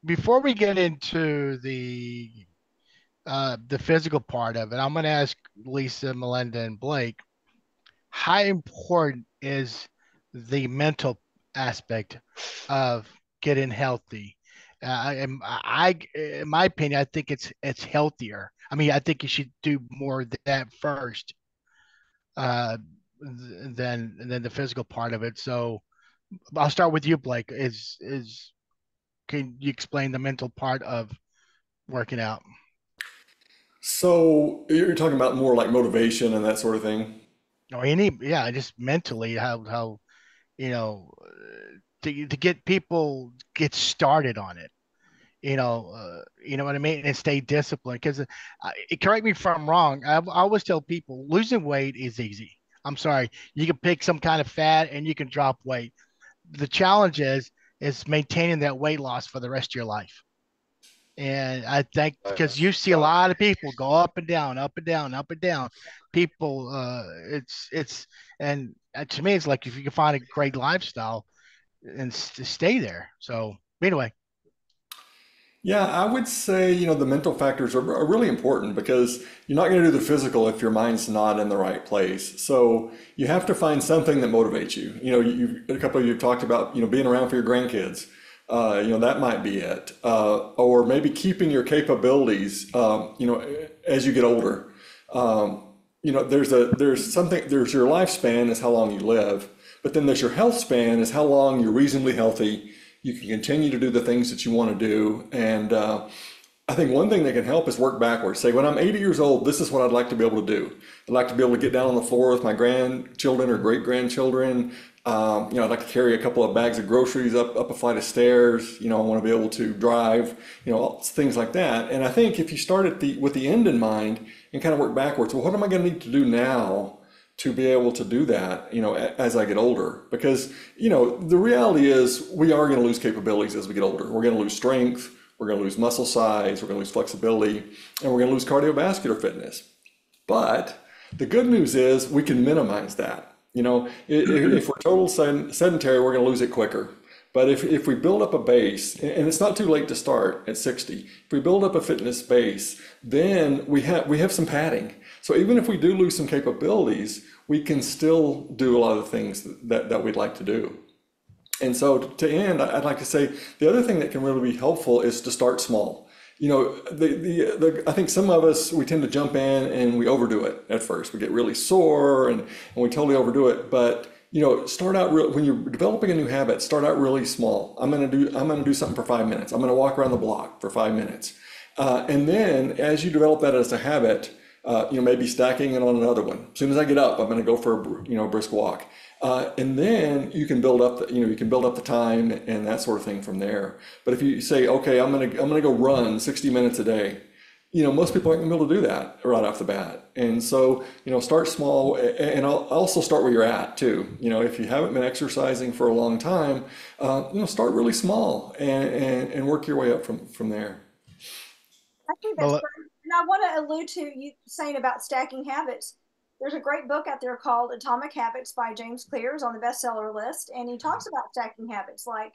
before we get into the physical part of it, I'm going to ask Lisa, Melinda, and Blake, how important is the mental aspect of getting healthy? In my opinion, I think it's healthier. I mean, I think you should do more of that first, uh, than the physical part of it. So I'll start with you, Blake. Is Can you explain the mental part of working out? So you're talking about more like motivation and that sort of thing. Or any, yeah, just mentally, how you know, to get people get started on it. You know what I mean, and stay disciplined. Because correct me if I'm wrong. I always tell people losing weight is easy. I'm sorry, you can pick some kind of fat and you can drop weight. The challenge is maintaining that weight loss for the rest of your life. And I think because you see a lot of people go up and down, up and down, up and down. People, and to me, it's like if you can find a great lifestyle and stay there. So anyway, Yeah, I would say, the mental factors are really important because you're not going to do the physical if your mind's not in the right place. So you have to find something that motivates you. A couple of you have talked about, being around for your grandkids. That might be it. Or maybe keeping your capabilities, as you get older. There's your lifespan is how long you live, but then there's your health span is how long you're reasonably healthy. You can continue to do the things that you want to do. And I think one thing that can help is work backwards. Say, when I'm 80 years old, this is what I'd like to be able to do. I'd like to be able to get down on the floor with my grandchildren or great grandchildren. I'd like to carry a couple of bags of groceries up a flight of stairs. I want to be able to drive, things like that. And I think if you start with the end in mind and kind of work backwards, well, what am I going to need to do now to be able to do that, as I get older? Because, the reality is we are going to lose capabilities as we get older. We're going to lose strength, we're going to lose muscle size, we're going to lose flexibility, and we're going to lose cardiovascular fitness. But the good news is we can minimize that. If we're total sedentary, we're going to lose it quicker. But if we build up a base, and it's not too late to start at 60, if we build up a fitness base, then we have some padding. So even if we do lose some capabilities, we can still do a lot of the things that we'd like to do. And so to end, I'd like to say the other thing that can really be helpful is to start small. I think some of us, we tend to jump in and we overdo it at first. We get really sore and we totally overdo it. But start out when you're developing a new habit, start out really small. I'm gonna do something for 5 minutes. I'm gonna walk around the block for 5 minutes, and then as you develop that as a habit, maybe stacking it on another one. As soon as I get up, I'm gonna go for a brisk walk, and then you can build up the time and that sort of thing from there. But if you say, okay, I'm gonna go run 60 minutes a day, most people aren't gonna be able to do that right off the bat. And so, start small, and also start where you're at too. If you haven't been exercising for a long time, start really small and work your way up from there. I think that's well, great. And I want to allude to you saying about stacking habits. There's a great book out there called Atomic Habits by James Clear, is on the bestseller list, and he talks about stacking habits like,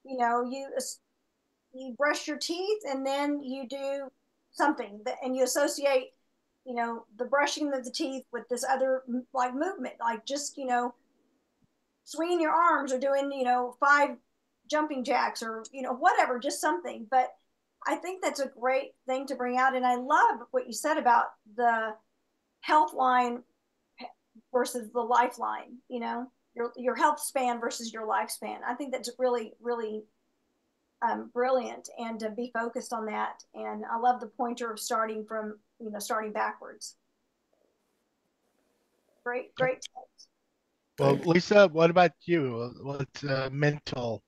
you brush your teeth and then you do something that, and you associate, the brushing of the teeth with this other like movement, like just, swinging your arms or doing, 5 jumping jacks or, whatever, just something. But I think that's a great thing to bring out. And I love what you said about the health line versus the lifeline, your health span versus your lifespan. I think that's really, really brilliant, and to be focused on that. And I love the pointer of starting backwards. Great tips. well, Lisa, what about you? What's mental?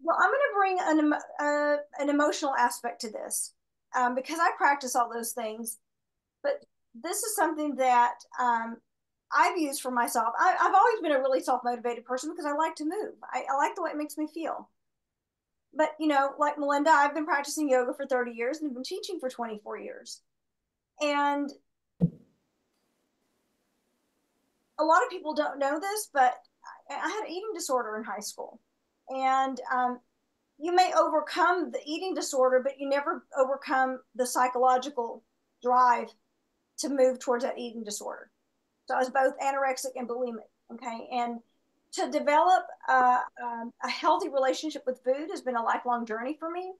Well, I'm going to bring an emotional aspect to this, because I practice all those things. But this is something that I've used for myself. I've always been a really self-motivated person because I like to move. I like the way it makes me feel. But, like Melinda, I've been practicing yoga for 30 years and have been teaching for 24 years. And a lot of people don't know this, but I had an eating disorder in high school. And you may overcome the eating disorder, but you never overcome the psychological drive to move towards that eating disorder. So I was both anorexic and bulimic. Okay. And to develop a healthy relationship with food has been a lifelong journey for me.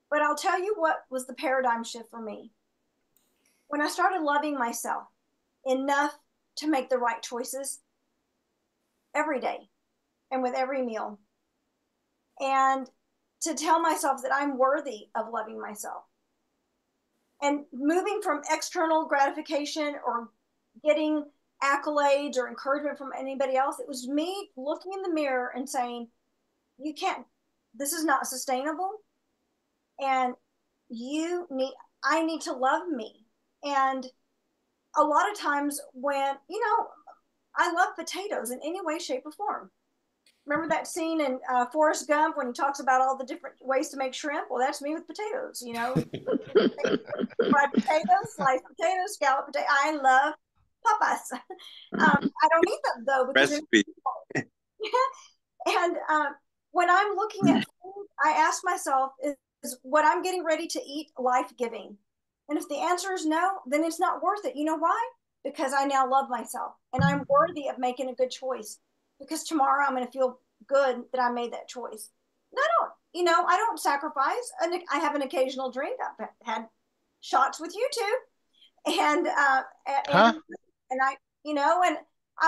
But I'll tell you what was the paradigm shift for me. When I started loving myself enough to make the right choices every day and with every meal, and to tell myself that I'm worthy of loving myself, and moving from external gratification or getting accolades or encouragement from anybody else, it was me looking in the mirror and saying, you can't, this is not sustainable. And I need to love me. And a lot of times when, I love potatoes in any way, shape, or form. Remember that scene in Forrest Gump when he talks about all the different ways to make shrimp? Well, that's me with potatoes, fried potatoes, sliced potatoes, scalloped potato. I love papas. I don't eat them though because Recipe. and when I'm looking at food, I ask myself, is what I'm getting ready to eat life-giving? And if the answer is no, then it's not worth it. You know why? Because I now love myself and I'm worthy of making a good choice, because tomorrow I'm going to feel good that I made that choice. And I don't sacrifice. And I have an occasional drink. I've had shots with you too. And I, and I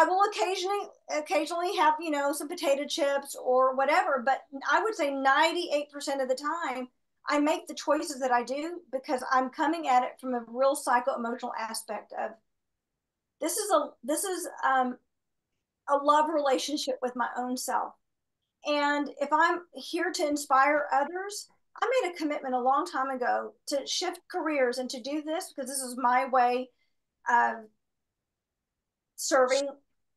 will occasionally have, some potato chips or whatever, but I would say 98% of the time I make the choices that I do because I'm coming at it from a real psycho-emotional aspect of this is a love relationship with my own self. And if I'm here to inspire others, I made a commitment a long time ago to shift careers and to do this because this is my way of serving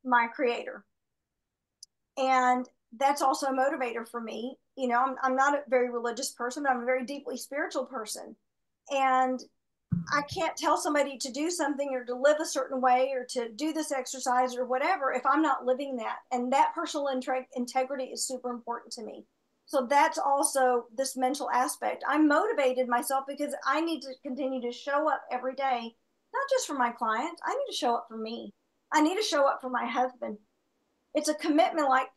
my creator. And that's also a motivator for me. I'm not a very religious person, but I'm a very deeply spiritual person. And I can't tell somebody to do something or to live a certain way or to do this exercise or whatever if I'm not living that. And that personal integrity is super important to me. So that's also this mental aspect. I'm motivated myself because I need to continue to show up every day, not just for my clients. I need to show up for me. I need to show up for my husband. It's a commitment. Like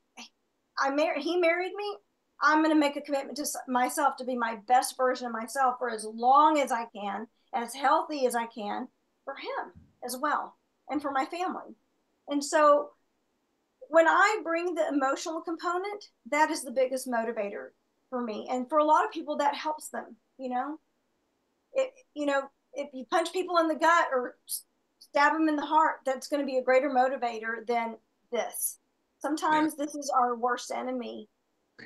he married me. I'm going to make a commitment to myself to be my best version of myself for as long as I can, as healthy as I can for him as well, and for my family. And so when I bring the emotional component, that is the biggest motivator for me. And for a lot of people, that helps them, if you punch people in the gut or stab them in the heart, that's going to be a greater motivator than this. Sometimes this is our worst enemy.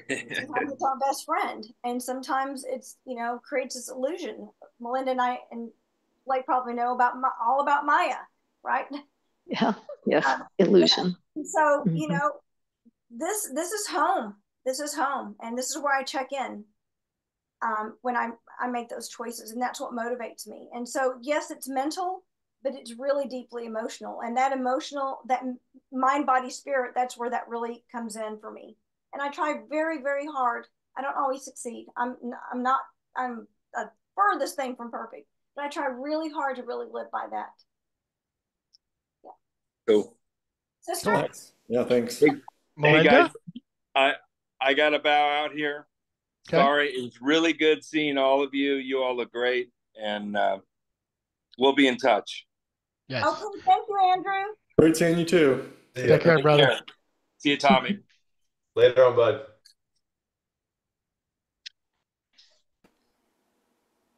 Sometimes it's our best friend. And sometimes it's, creates this illusion. Melinda and I and Blake probably know all about Maya, right? Yeah. Yes. Illusion. So, this is home. This is home. And this is where I check in when I make those choices. And that's what motivates me. And so, yes, it's mental, but it's really deeply emotional. And that mind, body, spirit, that's where that really comes in for me. And I try very, very hard. I don't always succeed. I'm a furthest thing from perfect, but I try really hard to really live by that. Yeah. Cool. Sister? Nice. Yeah, thanks. Hey guys, I got to bow out here. Okay. Sorry, it's really good seeing all of you. You all look great, and we'll be in touch. Yes. Okay, thank you, Andrew. Great seeing you too. Take care, brother. See you, Tommy. Later on, bud.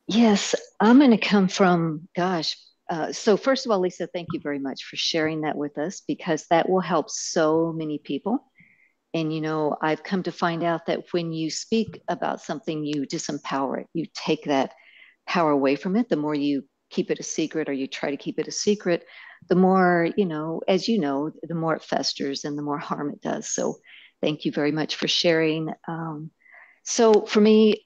Yes, I'm going to come from, so first of all, Lisa, thank you very much for sharing that with us, because that will help so many people. And, I've come to find out that when you speak about something, you disempower it. You take that power away from it. The more you keep it a secret, or you try to keep it a secret, the more, as the more it festers and the more harm it does. So thank you very much for sharing. So for me,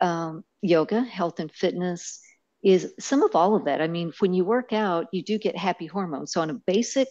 yoga, health and fitness is some of all of that. I mean, when you work out, you do get happy hormones. So on a basic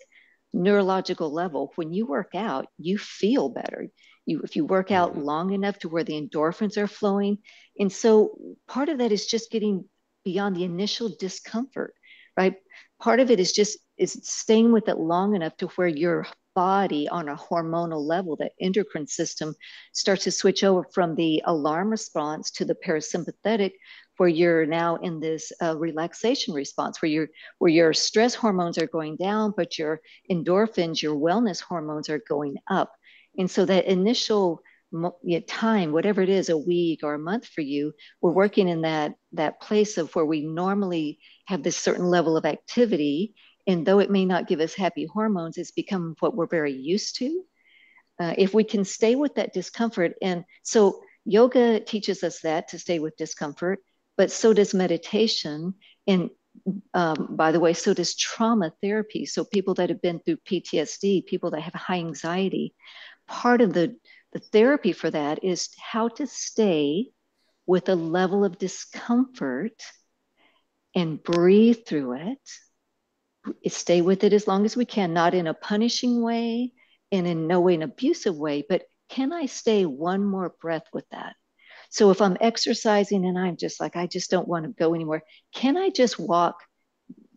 neurological level, when you work out, you feel better. If you work out long enough to where the endorphins are flowing. And so part of that is just getting beyond the initial discomfort, right? Part of it is staying with it long enough to where your body on a hormonal level, that endocrine system starts to switch over from the alarm response to the parasympathetic, where you're now in this relaxation response, where your stress hormones are going down, but your endorphins, your wellness hormones are going up. And so that initial time, whatever it is, a week or a month for you, we're working in that place of where we normally have this certain level of activity. And though it may not give us happy hormones, it's become what we're very used to. If we can stay with that discomfort. And so yoga teaches us that, to stay with discomfort, but so does meditation. And by the way, so does trauma therapy. So people that have been through PTSD, people that have high anxiety, part of the therapy for that is how to stay with a level of discomfort and breathe through it, stay with it as long as we can, not in a punishing way and in no way an abusive way, but can I stay one more breath with that? So if I'm exercising and I'm just like, I just don't want to go anymore, can I just walk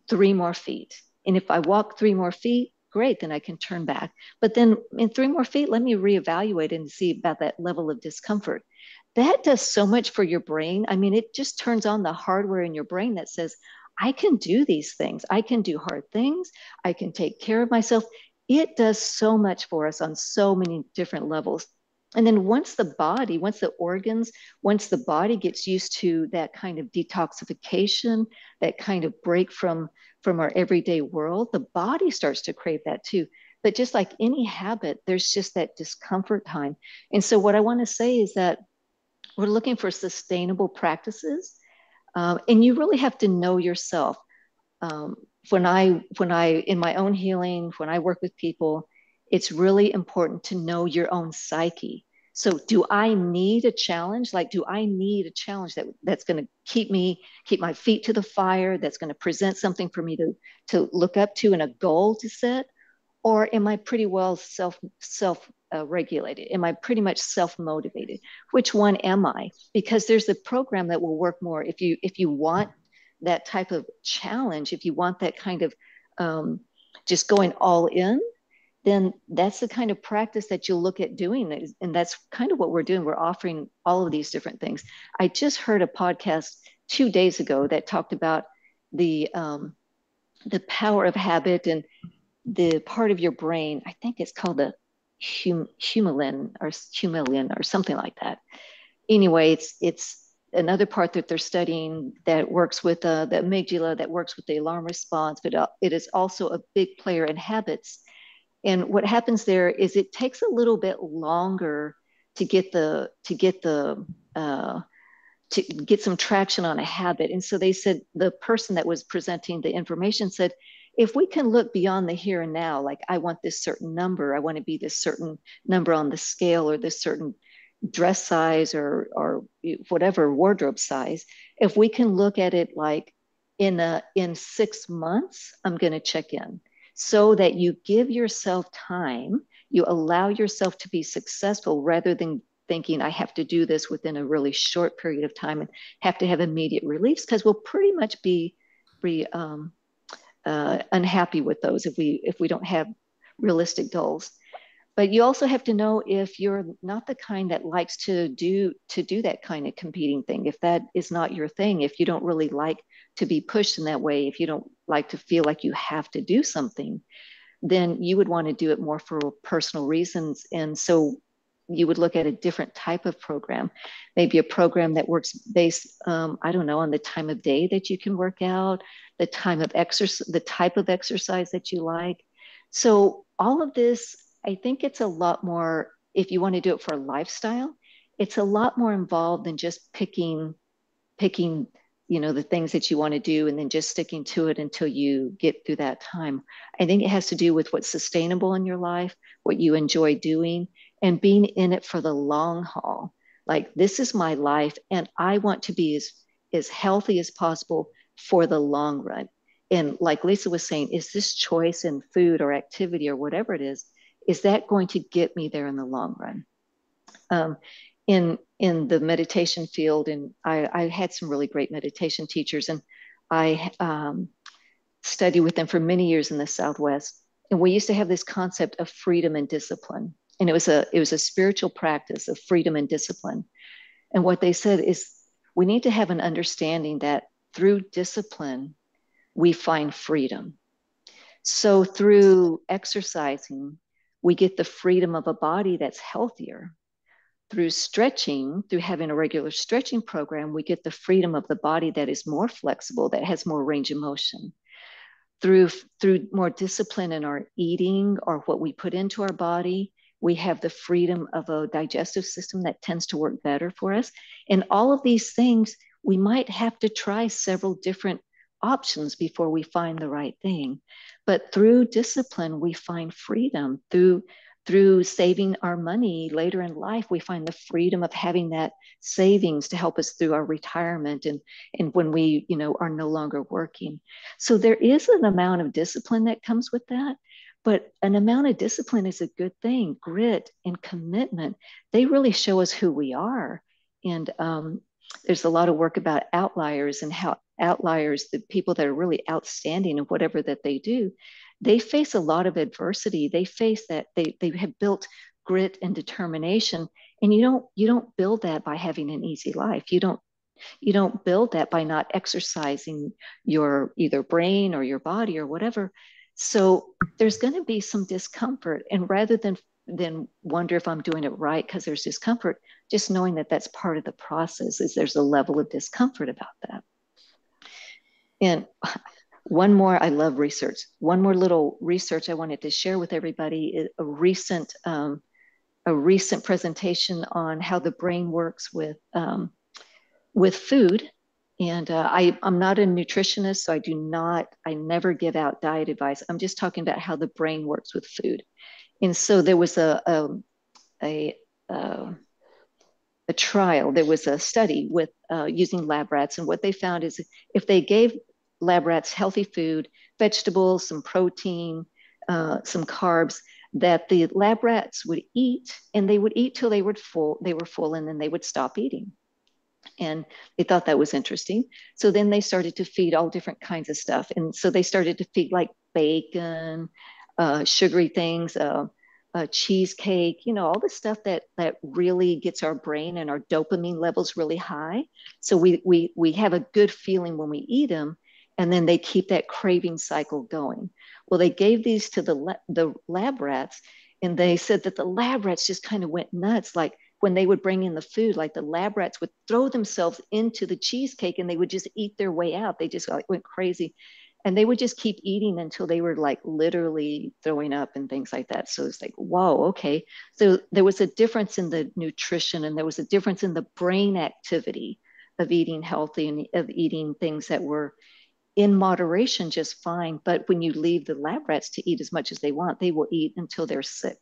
3 more feet? And if I walk 3 more feet, great, then I can turn back. But then in 3 more feet, let me reevaluate and see about that level of discomfort. That does so much for your brain. I mean, it just turns on the hardware in your brain that says, I can do these things. I can do hard things. I can take care of myself. It does so much for us on so many different levels. And then once the organs, once the body gets used to that kind of detoxification, that kind of break from our everyday world, the body starts to crave that too. But just like any habit, there's just that discomfort time. And so what I want to say is that we're looking for sustainable practices. And you really have to know yourself. When I, in my own healing, when I work with people, it's really important to know your own psyche. So do I need a challenge? Like, do I need a challenge that's going to keep my feet to the fire, that's going to present something for me to look up to and a goal to set? Or am I pretty well self regulated? Am I pretty much self motivated? Which one am I? Because there's a program that will work more if you want that type of challenge, if you want that kind of just going all in, then that's the kind of practice that you'll look at doing. And that's kind of what we're doing. We're offering all of these different things. I just heard a podcast 2 days ago that talked about the power of habit and the part of your brain. I think it's called the humelin or something like that. Anyway, it's another part that they're studying that works with the amygdala, that works with the alarm response, but it is also a big player in habits. And what happens there is it takes a little bit longer to get some traction on a habit. And so they said, the person that was presenting the information said, if we can look beyond the here and now, like I want this certain number, I want to be this certain number on the scale, or this certain dress size, or whatever wardrobe size, if we can look at it like in 6 months, I'm going to check in, so that you give yourself time, you allow yourself to be successful, rather than thinking I have to do this within a really short period of time and have to have immediate reliefs, because we'll pretty much be unhappy with those if we don't have realistic goals. But you also have to know if you're not the kind that likes to do that kind of competing thing, if that is not your thing, if you don't really like to be pushed in that way, if you don't like to feel like you have to do something, then you would want to do it more for personal reasons. And so you would look at a different type of program, maybe a program that works based, I don't know, on the time of day that you can work out, the time of exercise, the type of exercise that you like. So all of this, I think it's a lot more, if you want to do it for a lifestyle, it's a lot more involved than just picking, the things that you want to do and then just sticking to it until you get through that time. I think it has to do with what's sustainable in your life, what you enjoy doing, and being in it for the long haul. Like, this is my life and I want to be as healthy as possible for the long run. And like Lisa was saying, is this choice in food or activity or whatever it is that going to get me there in the long run? In the meditation field, and I had some really great meditation teachers, and I studied with them for many years in the Southwest. And we used to have this concept of freedom and discipline. And it was a spiritual practice of freedom and discipline. And what they said is we need to have an understanding that through discipline, we find freedom. So through exercising, we get the freedom of a body that's healthier. Through stretching, through having a regular stretching program, we get the freedom of the body that is more flexible, that has more range of motion. Through more discipline in our eating or what we put into our body, we have the freedom of a digestive system that tends to work better for us. And all of these things, we might have to try several different options before we find the right thing. But through discipline, we find freedom. Through saving our money later in life, we find the freedom of having that savings to help us through our retirement and when we, are no longer working. So there is an amount of discipline that comes with that, but an amount of discipline is a good thing. Grit and commitment, they really show us who we are. And there's a lot of work about outliers and how outliers, the people that are really outstanding in whatever that they do, they face a lot of adversity. They face that they have built grit and determination. And you don't build that by having an easy life. You don't build that by not exercising your either brain or your body or whatever. So there's going to be some discomfort. And rather than wonder if I'm doing it right because there's discomfort, just knowing that that's part of the process is there's a level of discomfort about that. And one more, I love research. One more little research I wanted to share with everybody is a recent presentation on how the brain works with food. And I'm not a nutritionist, so I never give out diet advice. I'm just talking about how the brain works with food. And so there was a trial, there was a study with using lab rats. And what they found is if they gave lab rats healthy food, vegetables, some protein, some carbs, that the lab rats would eat, and they would eat till they were full, and then they would stop eating. And they thought that was interesting. So then they started to feed all different kinds of stuff. And so they started to feed like bacon, sugary things, cheesecake, all the stuff that really gets our brain and our dopamine levels really high. So we have a good feeling when we eat them, and then they keep that craving cycle going. Well, they gave these to the lab rats, and they said that the lab rats just kind of went nuts. Like when they would bring in the food, like the lab rats would throw themselves into the cheesecake and they would just eat their way out. They just went crazy. And they would just keep eating until they were like literally throwing up and things like that. So it's like, whoa, okay. So there was a difference in the nutrition, and there was a difference in the brain activity of eating healthy and of eating things that were in moderation just fine. But when you leave the lab rats to eat as much as they want, they will eat until they're sick.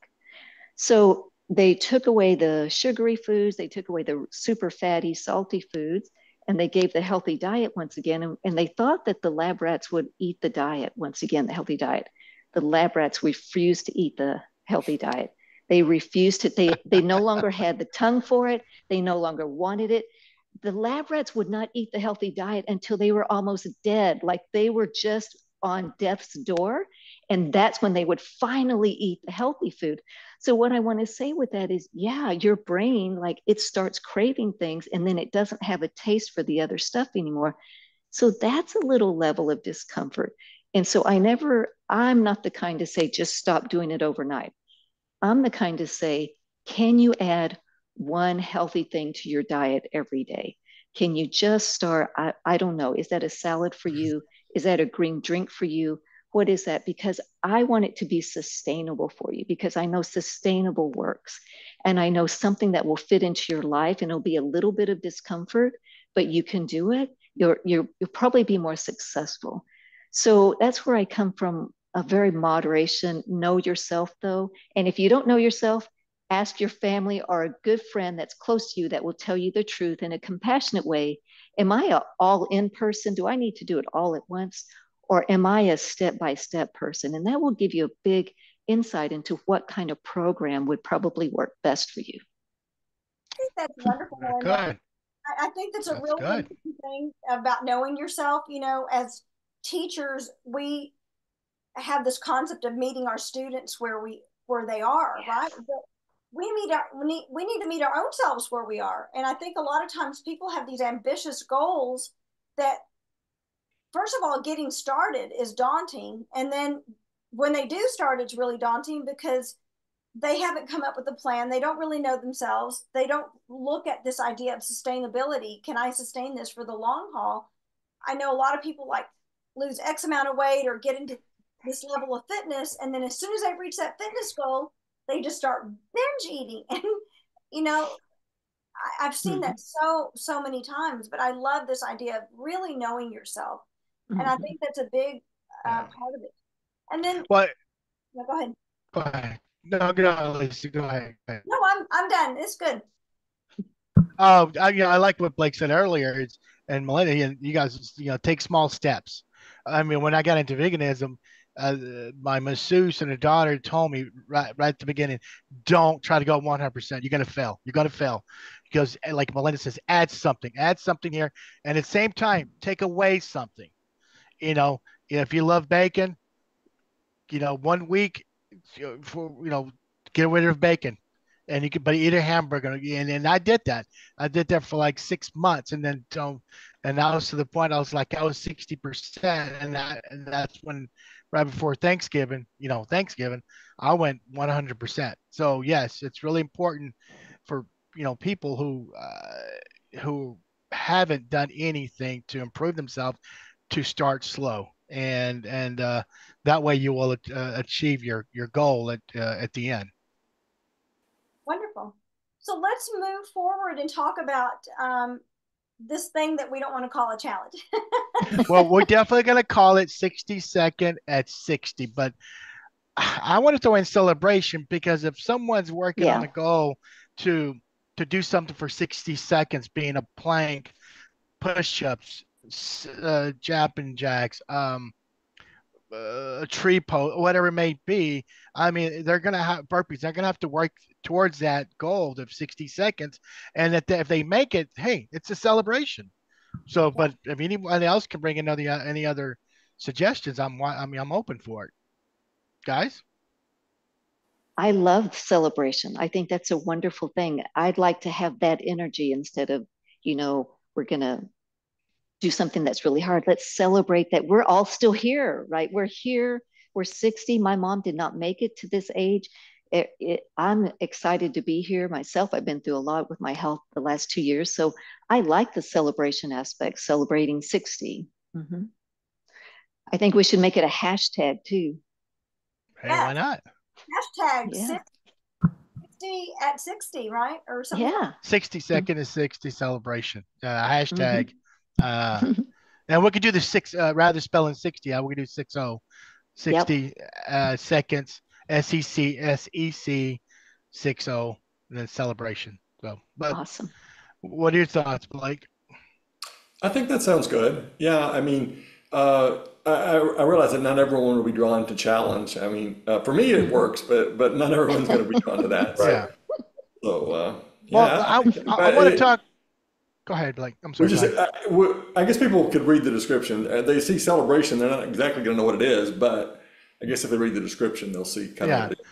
So they took away the sugary foods, they took away the super fatty, salty foods, and they gave the healthy diet once again. And they thought that the lab rats would eat the diet once again, the healthy diet. The lab rats refused to eat the healthy diet. They refused to, they no longer had the tongue for it. They no longer wanted it. The lab rats would not eat the healthy diet until they were almost dead. Like they were just on death's door. And that's when they would finally eat the healthy food. So what I want to say with that is, yeah, your brain, like it starts craving things and then it doesn't have a taste for the other stuff anymore. So that's a little level of discomfort. And so I'm not the kind to say, just stop doing it overnight. I'm the kind to say, can you add one healthy thing to your diet every day? Can you just start? I don't know. Is that a salad for you? Is that a green drink for you? What is that? Because I want it to be sustainable for you, because I know sustainable works. And I know something that will fit into your life, and it'll be a little bit of discomfort, but you can do it. You'll probably be more successful. So that's where I come from, a very moderation. Know yourself though. And if you don't know yourself, ask your family or a good friend that's close to you that will tell you the truth in a compassionate way. Am I all in person? Do I need to do it all at once? or am I a step-by-step person? And that will give you a big insight into what kind of program would probably work best for you. I think that's wonderful, Melinda. Good. I think that's a That's really good. important thing about knowing yourself. You know, as teachers, we have this concept of meeting our students where they are, right? But we need to meet our own selves where we are. And I think a lot of times people have these ambitious goals that, first of all, getting started is daunting, and then when they do start, it's really daunting because they haven't come up with a plan. They don't really know themselves. They don't look at this idea of sustainability. Can I sustain this for the long haul? I know a lot of people like lose X amount of weight or get into this level of fitness. And then as soon as they reach that fitness goal, they just start binge eating. And, you know, I've seen that so many times, but I love this idea of really knowing yourself. And I think that's a big Yeah. part of it. And then, What? no, go ahead. Go ahead. No, go, Lisa. Go ahead. No, I'm done. It's good. Oh, I like what Blake said earlier. And Melinda, you guys, take small steps. I mean, when I got into veganism, my masseuse and a daughter told me right at the beginning, don't try to go 100%. You're gonna fail. You're gonna fail, because like Melinda says, add something here, and at the same time, take away something. If you love bacon, 1 week for get rid of bacon, and you could but eat a hamburger, and I did that. I did that for like 6 months, and then and I was to the point I was like I was 60%, and that's when right before Thanksgiving, I went 100%. So yes, it's really important for people who haven't done anything to improve themselves to start slow, and that way you will achieve your goal at the end. Wonderful. So let's move forward and talk about this thing that we don't want to call a challenge. Well, we're definitely going to call it 60 second at 60, but I want to throw in celebration, because if someone's working on Yeah. a goal to do something for 60 seconds, being a plank, push-ups, jumping jacks, a tree pose, whatever it may be. I mean, they're going to have burpees. They're going to have to work towards that goal of 60 seconds. And if they make it, hey, it's a celebration. So, but if anyone else can bring any other suggestions, I'm open for it, guys. I love celebration. I think that's a wonderful thing. I'd like to have that energy instead of, we're going to do something that's really hard. Let's celebrate that we're all still here, right? We're here. We're 60. My mom did not make it to this age. I'm excited to be here myself. I've been through a lot with my health the last 2 years. So I like the celebration aspect, celebrating 60. Mm-hmm. I think we should make it a hashtag too. Hey, why not? Hashtag Yeah. 60 at 60, right? Or something. Yeah. 60 second is 60 celebration. Hashtag. Mm-hmm. And we could do the rather spelling 60. We could do 60 seconds, SEC 60, and then celebration. So, but Awesome. what are your thoughts, Blake? I think that sounds good. Yeah, I mean, I realize that not everyone will be drawn to challenge. I mean, for me it works, but not everyone's going to be drawn to that. Yeah. So, Well, I want to talk. Go ahead, Blake. I'm sorry. I guess people could read the description. They see celebration, they're not exactly going to know what it is, but I guess if they read the description, they'll see kind of what it is.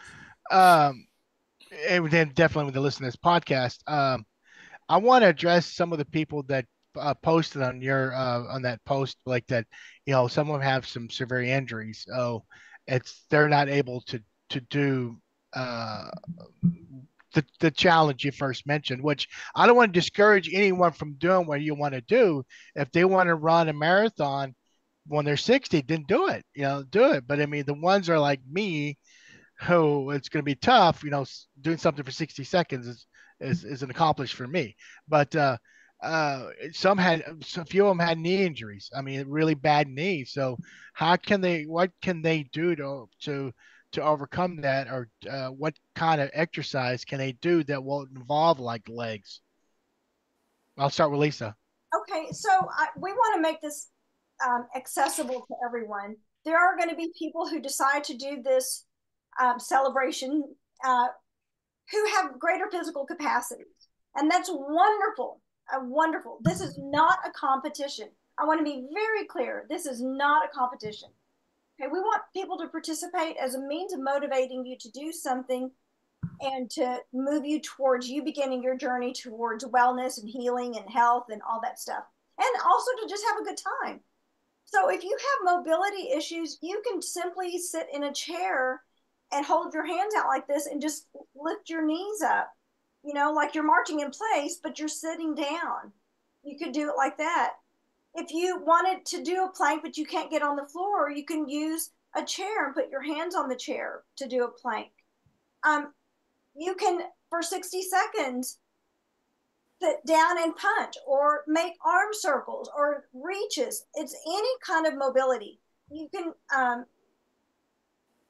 And then definitely when they listen to this podcast, I want to address some of the people that posted on your on that post, like that. Some of them have some severe injuries. So they're not able to do the challenge you first mentioned, which I don't want to discourage anyone from doing what you want to do. If they want to run a marathon when they're 60, then do it. Do it. But I mean, the ones are like me, who it's going to be tough. Doing something for 60 seconds is an accomplishment for me. But a few of them had knee injuries. I mean, really bad knees. So what can they do to overcome that, or what kind of exercise can they do that won't involve like legs? I'll start with Lisa. Okay, so we want to make this accessible to everyone. There are going to be people who decide to do this celebration who have greater physical capacities. And that's wonderful. Wonderful. This is not a competition. I want to be very clear. This is not a competition. Okay, we want people to participate as a means of motivating you to do something and to move you towards you beginning your journey towards wellness and healing and health and all that stuff. And also to just have a good time. So if you have mobility issues, you can simply sit in a chair and hold your hands out like this and just lift your knees up, you know, like you're marching in place, but you're sitting down. You could do it like that. If you wanted to do a plank, but you can't get on the floor, you can use a chair and put your hands on the chair to do a plank. You can, for 60 seconds, sit down and punch or make arm circles or reaches. It's any kind of mobility. You can,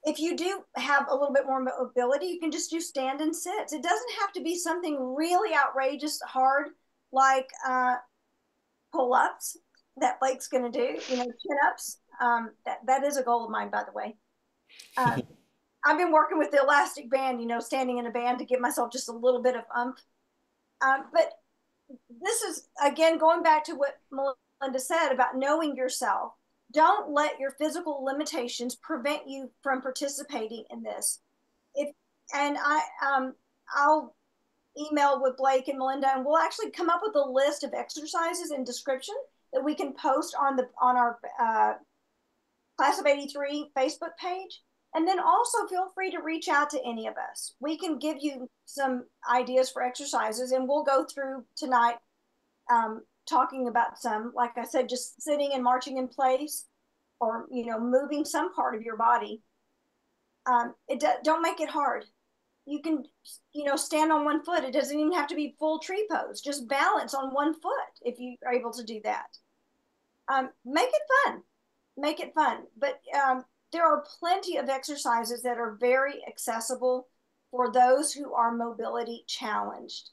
if you do have a little bit more mobility, you can just do stand and sits. It doesn't have to be something really outrageous hard like pull-ups that Blake's going to do, you know, chin-ups. That is a goal of mine, by the way. I've been working with the elastic band, you know, standing in a band to give myself just a little bit of umph. But this is, again, going back to what Melinda said about knowing yourself. Don't let your physical limitations prevent you from participating in this. I'll email with Blake and Melinda, and we'll actually come up with a list of exercises and description that we can post on our Class of 83 Facebook page. And then also feel free to reach out to any of us. We can give you some ideas for exercises, and we'll go through tonight talking about some, like I said, just sitting and marching in place, or, you know, moving some part of your body. Don't make it hard. You can, you know, stand on one foot. It doesn't even have to be full tree pose. Just balance on one foot if you are able to do that. Make it fun. Make it fun. But there are plenty of exercises that are very accessible for those who are mobility challenged.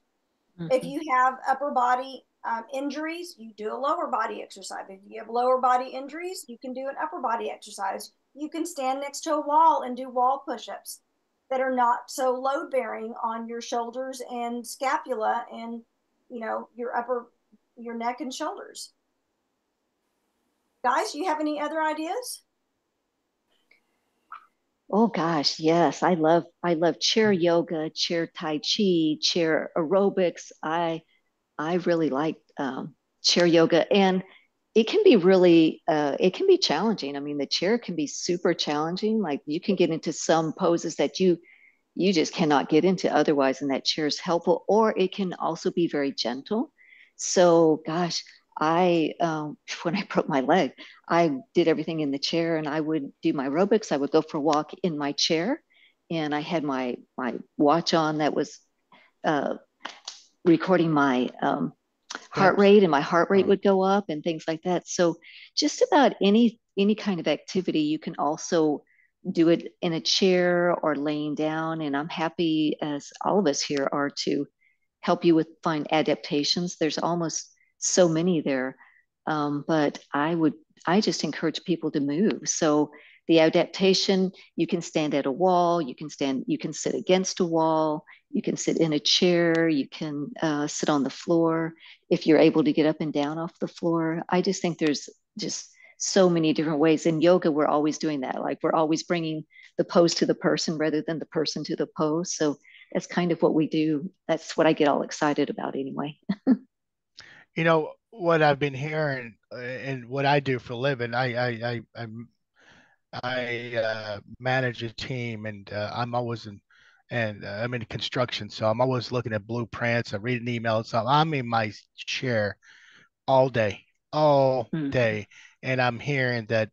Mm-hmm. If you have upper body injuries, you do a lower body exercise. If you have lower body injuries, you can do an upper body exercise. You can stand next to a wall and do wall push-ups that are not so load bearing on your shoulders and scapula and, you know, your neck and shoulders. Guys, you have any other ideas? Oh gosh, yes. I love chair yoga, chair tai chi, chair aerobics. I really like chair yoga, and it can be really it can be challenging. I mean, the chair can be super challenging. Like you can get into some poses that you just cannot get into otherwise, and that chair is helpful. Or it can also be very gentle. So gosh, when I broke my leg, I did everything in the chair, and I would do my aerobics. I would go for a walk in my chair, and I had my watch on that was recording my heart rate, and my heart rate would go up and things like that. So just about any kind of activity, you can also do it in a chair or laying down. And I'm happy, as all of us here are, to help you find adaptations. There's almost so many there. But I just encourage people to move. So the adaptation, you can stand at a wall, you can sit against a wall, you can sit in a chair, you can sit on the floor if you're able to get up and down off the floor. I just think there's just so many different ways. In yoga, we're always doing that. Like we're always bringing the pose to the person rather than the person to the pose. So that's kind of what we do. That's what I get all excited about anyway. You know, what I've been hearing and what I do for a living, I manage a team, and I'm always I'm in construction, so I'm always looking at blueprints. I read an email, so I'm in my chair all day, all day, and I'm hearing that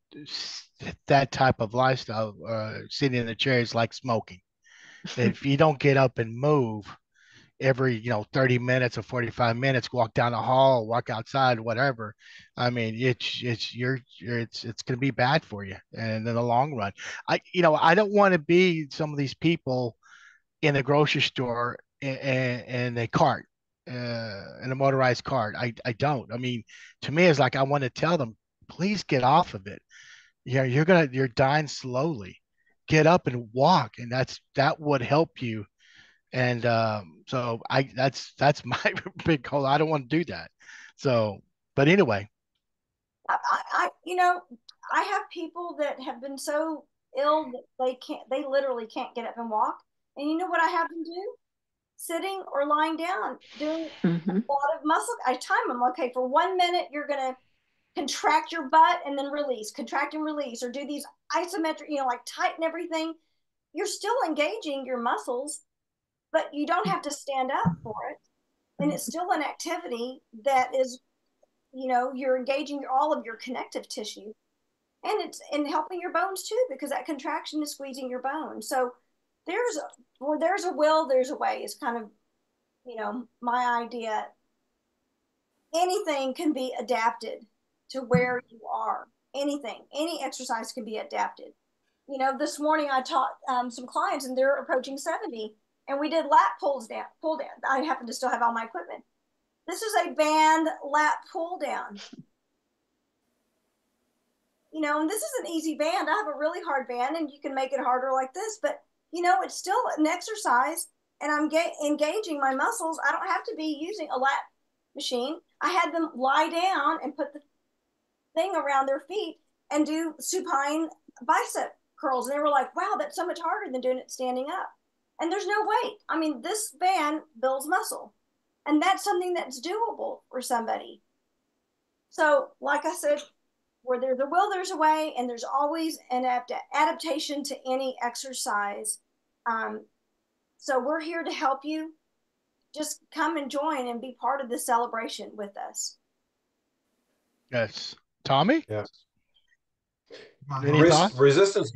type of lifestyle, sitting in the chair, is like smoking. If you don't get up and move every 30 minutes or 45 minutes, walk down the hall, walk outside, whatever, I mean, it's going to be bad for you, and in the long run, I don't want to be some of these people in a grocery store in a cart, in a motorized cart. I don't. I mean, to me, it's like I want to tell them, please get off of it. Yeah, you're dying slowly. Get up and walk, and that would help you. And so that's my big goal. I don't want to do that. So, but anyway, I have people that have been so ill that they literally can't get up and walk. And you know what I have them do? Sitting or lying down, doing a lot of muscle. I time them. Okay, for 1 minute, you're gonna contract your butt and then release, contract and release, or do these isometric, like tighten everything. You're still engaging your muscles, but you don't have to stand up for it. And it's still an activity that is, you're engaging all of your connective tissue. And it's in helping your bones too, because that contraction is squeezing your bones. So there's a will, there's a way is kind of, my idea. Anything can be adapted to where you are. Anything, any exercise can be adapted. This morning I taught some clients and they're approaching 70 and we did lat pull down. I happen to still have all my equipment. This is a band lat pull down. And this is an easy band. I have a really hard band and you can make it harder like this, but it's still an exercise and I'm engaging my muscles. I don't have to be using a lat machine. I had them lie down and put the thing around their feet and do supine bicep curls. And they were like, wow, that's so much harder than doing it standing up. And there's no weight. I mean, this band builds muscle. And that's something that's doable for somebody. So, like I said, where there's a will, there's a way, and there's always an adaptation to any exercise. So we're here to help you. Just come and join and be part of the celebration with us. yes, Tommy. Yes. Any thoughts? Resistance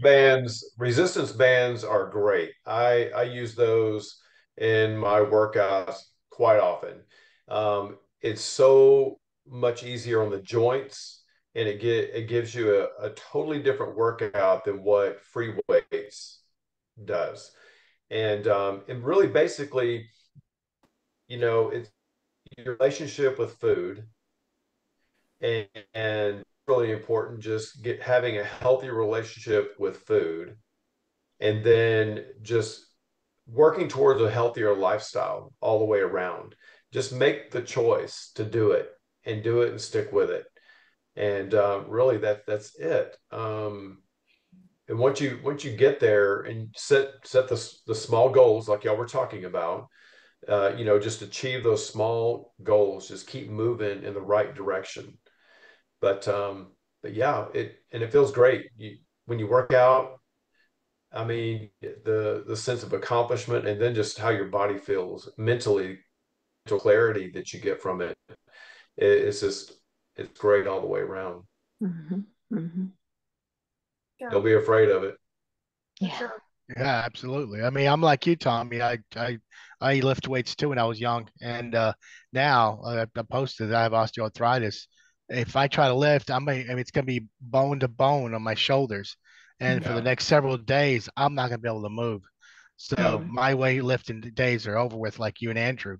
bands are great. I use those in my workouts quite often. It's so much easier on the joints, and it gives you a totally different workout than what free weights does. And really basically, it's your relationship with food, and really important, just having a healthy relationship with food, and then just working towards a healthier lifestyle all the way around. Just make the choice to do it and stick with it. And really that's it. And once you get there and set the small goals like y'all were talking about, just achieve those small goals, just keep moving in the right direction. But yeah, it feels great. When you work out, I mean, the sense of accomplishment, and then just how your body feels mentally, mental clarity that you get from it, it's great all the way around. Don't be afraid of it. Yeah. Yeah, absolutely. I mean, I'm like you, Tommy. I lift weights too when I was young, and now I posted I have osteoarthritis. If I try to lift, I mean, it's gonna be bone to bone on my shoulders, and for the Yeah. next several days, I'm not gonna be able to move. So my weightlifting days are over with, like you and Andrew.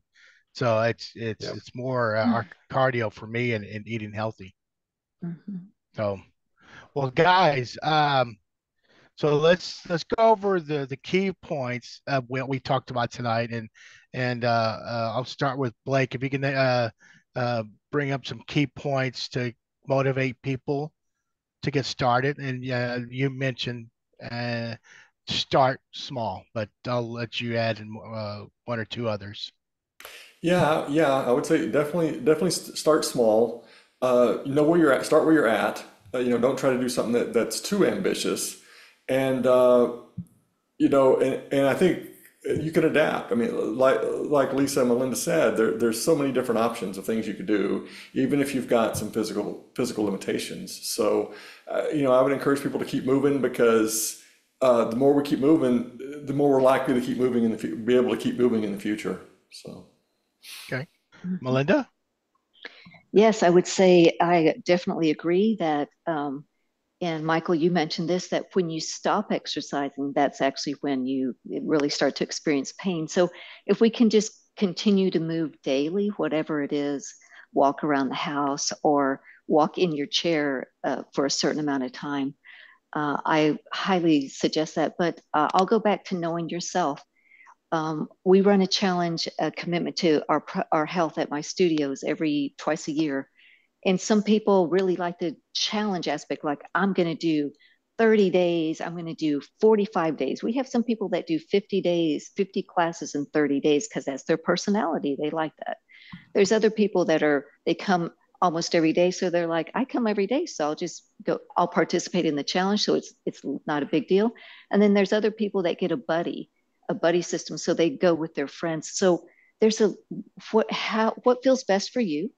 So Yep. it's more our cardio for me and eating healthy. So, well, guys, so let's go over the key points of what we talked about tonight, and I'll start with Blake. If you can bring up some key points to motivate people to get started, and you mentioned start small, but I'll let you add in one or two others. Yeah, I would say definitely start small. Know where you're at, start where you're at. Don't try to do something that's too ambitious. And and I think you can adapt. I mean, like Lisa and Melinda said, there's so many different options of things you could do, even if you've got some physical limitations. So, I would encourage people to keep moving, because the more we keep moving, the more we're likely to keep moving be able to keep moving in the future. So. Okay, Melinda. Yes, I would say I definitely agree that, and Michael, you mentioned this, that when you stop exercising, that's actually when you really start to experience pain. So if we can just continue to move daily, whatever it is, walk around the house or walk in your chair for a certain amount of time. I highly suggest that, but I'll go back to knowing yourself. We run a challenge, a commitment to our health at my studios twice a year. And some people really like the challenge aspect, like I'm going to do 30 days, I'm going to do 45 days. We have some people that do 50 days, 50 classes in 30 days because that's their personality. They like that. There's other people they come almost every day. So they're like, I come every day, so I'll participate in the challenge. So it's not a big deal. And then there's other people that get a buddy system. So they go with their friends. So there's what feels best for you.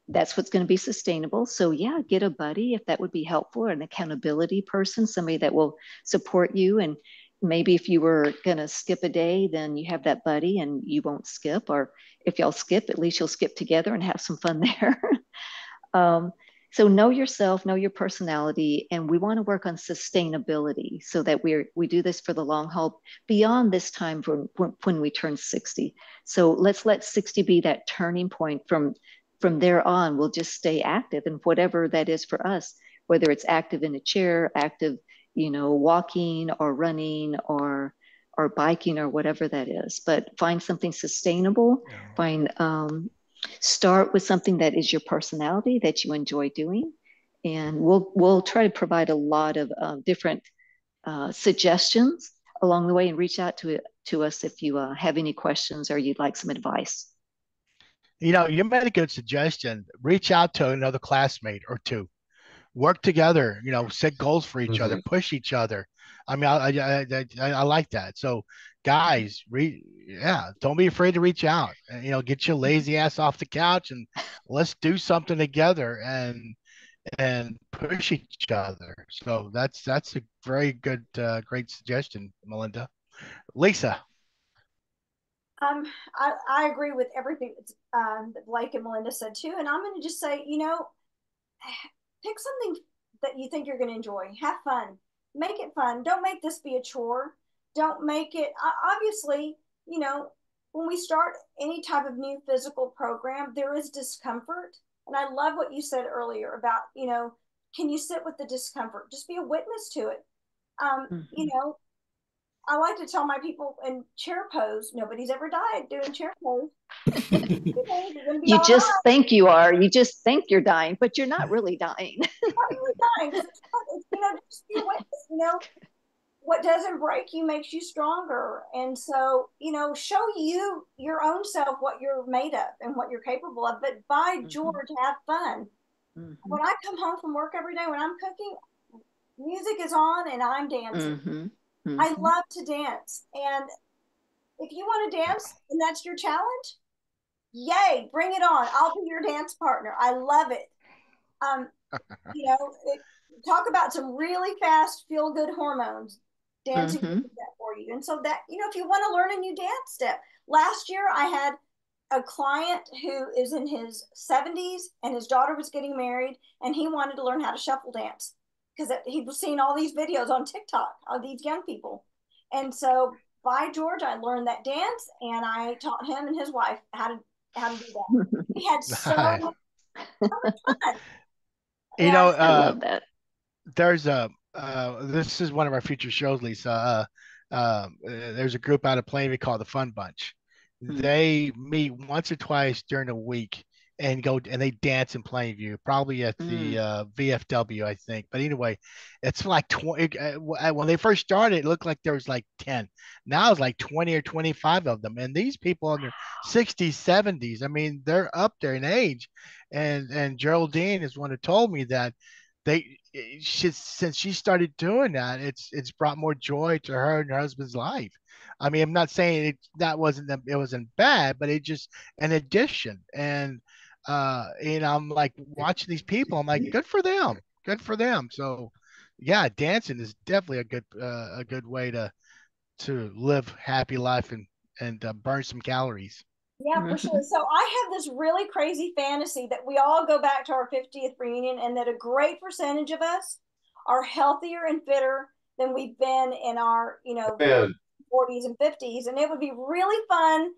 That's what's going to be sustainable. So yeah, get a buddy if that would be helpful, an accountability person, somebody that will support you. And maybe if you were going to skip a day, then you have that buddy and you won't skip. Or if y'all skip, at least you'll skip together and have some fun there. So know yourself, know your personality, and we want to work on sustainability so that we do this for the long haul beyond this time when we turn 60. So let's let 60 be that turning point. From there on, we'll just stay active, and whatever that is for us, whether it's active in a chair, active, walking or running or biking or whatever that is. But find something sustainable. Start with something that is your personality that you enjoy doing, and we'll try to provide a lot of different suggestions along the way, and reach out to us if you have any questions or you'd like some advice. You made a good suggestion. Reach out to another classmate or two. Work together. Set goals for each other. Push each other. I mean, I like that. So, guys, don't be afraid to reach out. Get your lazy ass off the couch and let's do something together and push each other. So that's a very good, great suggestion, Melinda. Lisa. I agree with everything that Blake and Melinda said too. And I'm going to just say, pick something that you think you're going to enjoy. Have fun. Make it fun. Don't make this be a chore. Don't make it, obviously, when we start any type of new physical program, there is discomfort. And I love what you said earlier about, can you sit with the discomfort? Just be a witness to it. I like to tell my people in chair pose, nobody's ever died doing chair pose. You just think you are. You just think you're dying, but you're not really dying. Not really dying. Just be a witness. What doesn't break you makes you stronger. And so, show you your own self what you're made of and what you're capable of. But by George, have fun. When I come home from work every day, when I'm cooking, music is on and I'm dancing. I love to dance. And if you want to dance and that's your challenge, yay, bring it on. I'll be your dance partner. I love it. Talk about some really fast feel good hormones. Dancing will do that for you. And so that, if you want to learn a new dance step. Last year I had a client who is in his 70s and his daughter was getting married and he wanted to learn how to shuffle dance because he was seeing all these videos on TikTok of these young people. And so by George, I learned that dance and I taught him and his wife how to do that. We had so much fun. I love that. There's this is one of our future shows, Lisa. There's a group out of Plainview called the Fun Bunch. They meet once or twice during the week and they dance in Plainview, probably at the VFW, I think. But anyway, it's like 20. When they first started, it looked like there was like 10. Now it's like 20 or 25 of them. And these people in their 60s, 70s, I mean, they're up there in age. And Geraldine is one who told me that since she started doing that, it's brought more joy to her and her husband's life. I mean, I'm not saying it wasn't bad, but it just an addition. And I'm like watching these people. I'm like, good for them, good for them. So, yeah, dancing is definitely a good way to live happy life and burn some calories. Yeah, for sure. So I have this really crazy fantasy that we all go back to our 50th reunion and that a great percentage of us are healthier and fitter than we've been in our, 40s and 50s. And it would be really fun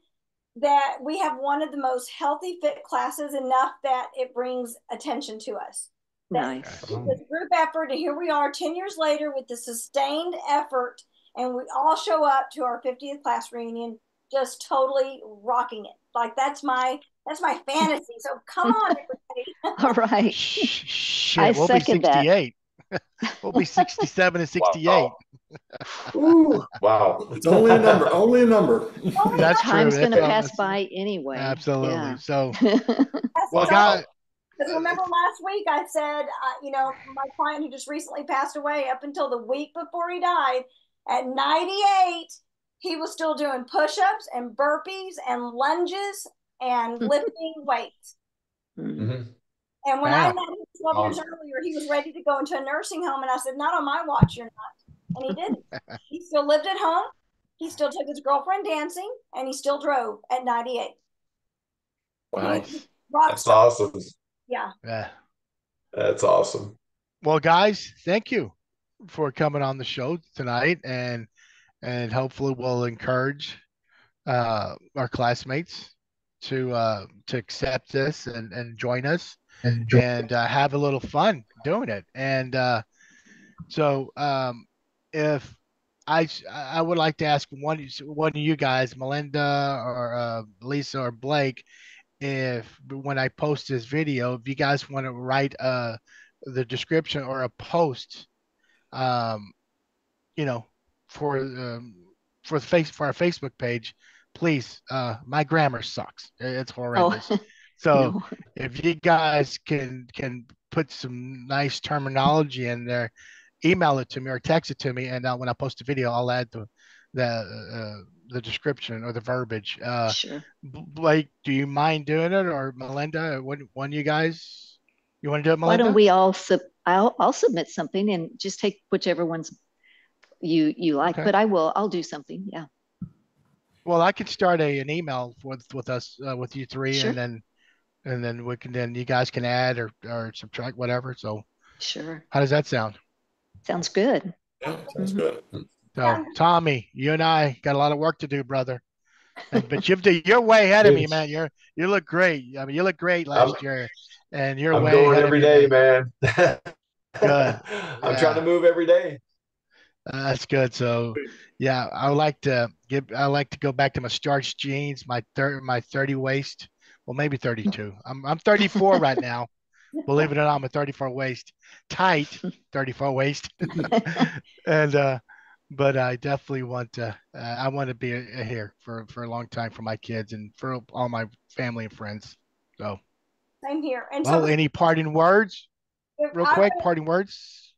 that we have one of the most healthy fit classes, enough that it brings attention to us. Nice. This group effort, and here we are 10 years later with the sustained effort, and we all show up to our 50th class reunion just totally rocking it. Like that's my fantasy. So come on, everybody. All right. Shit, I we'll be second that. 68. We'll be 67 and 68. Wow. Ooh, wow. It's only a number, only a number. That's Time's true. going to pass by anyway. Absolutely. Yeah. So, Well, guys, because remember last week I said, you know, my client who just recently passed away, up until the week before he died, at 98, he was still doing push-ups and burpees and lunges and lifting weights. Mm-hmm. And when I met him 12 years earlier, he was ready to go into a nursing home. And I said, not on my watch, you're not. And he didn't. He still lived at home. He still took his girlfriend dancing, and he still drove at 98. Wow. That's awesome. Yeah. That's awesome. Well, guys, thank you for coming on the show tonight, and hopefully we'll encourage our classmates to accept this and join us and have a little fun doing it. And so if I would like to ask one of you guys, Melinda or Lisa or Blake, if when I post this video, if you guys want to write the description or a post, you know, for for our Facebook page, please. My grammar sucks. It's horrendous. Oh, So no. if you guys can put some nice terminology in there, email it to me or text it to me, and when I post a video, I'll add the description or the verbiage. Sure. Blake, do you mind doing it, or Melinda? One of you guys, you want to do it, Why Melinda? don't we all I'll submit something and just take whichever ones you like, Okay. but I'll do something. Yeah. Well, I could start an email with us with you three, Sure. and then we can you guys can add or subtract whatever. So Sure. how does that sound? Sounds good. Yeah, sounds good. So Tommy, you and I got a lot of work to do, brother. But you're way ahead of me, man. You look great. I mean, you look great last year, and you're I'm way going ahead every of me, day, man. man. Good. I'm trying to move every day. That's good. So, yeah, I like to go back to my starched jeans, my 30 waist. Well, maybe 32. I'm 34 right now. Believe it or not, I'm a 34 waist, tight 34 waist, and but I definitely want to. I want to be here for a long time for my kids and for all my family and friends. So, same here. And well, so any parting words, real quick? Parting words.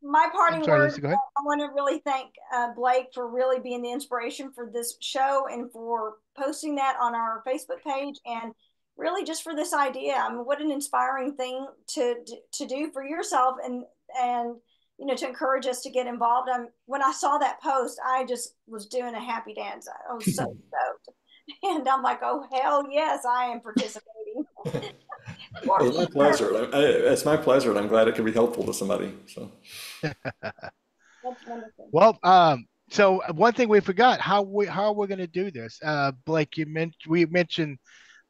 My parting Sorry, words, Lisa, go ahead. I want to really thank Blake for really being the inspiration for this show and for posting that on our Facebook page, and really just for this idea. I mean, what an inspiring thing to do for yourself, and you know, to encourage us to get involved. When I saw that post, I just was doing a happy dance. I was so stoked. And I'm like, oh, hell yes, I am participating. Well, it's my pleasure. It's my pleasure, and I'm glad it can be helpful to somebody. So. That's wonderful. Well, so one thing we forgot, how are we going to do this? Blake, we mentioned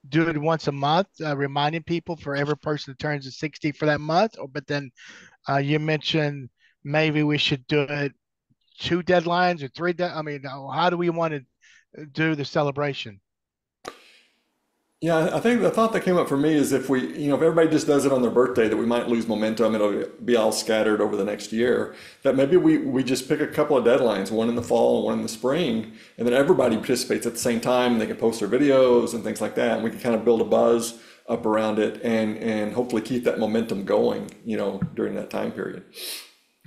do it once a month, reminding people for every person that turns 60 for that month. But then you mentioned maybe we should do it 2 deadlines or 3. I mean, how do we want to do the celebration? Yeah, I think the thought that came up for me is if if everybody just does it on their birthday, that we might lose momentum. It'll be all scattered over the next year. That maybe we just pick a couple of deadlines, one in the fall and one in the spring, and then everybody participates at the same time, and they can post their videos and things like that. And we can kind of build a buzz up around it and hopefully keep that momentum going, during that time period.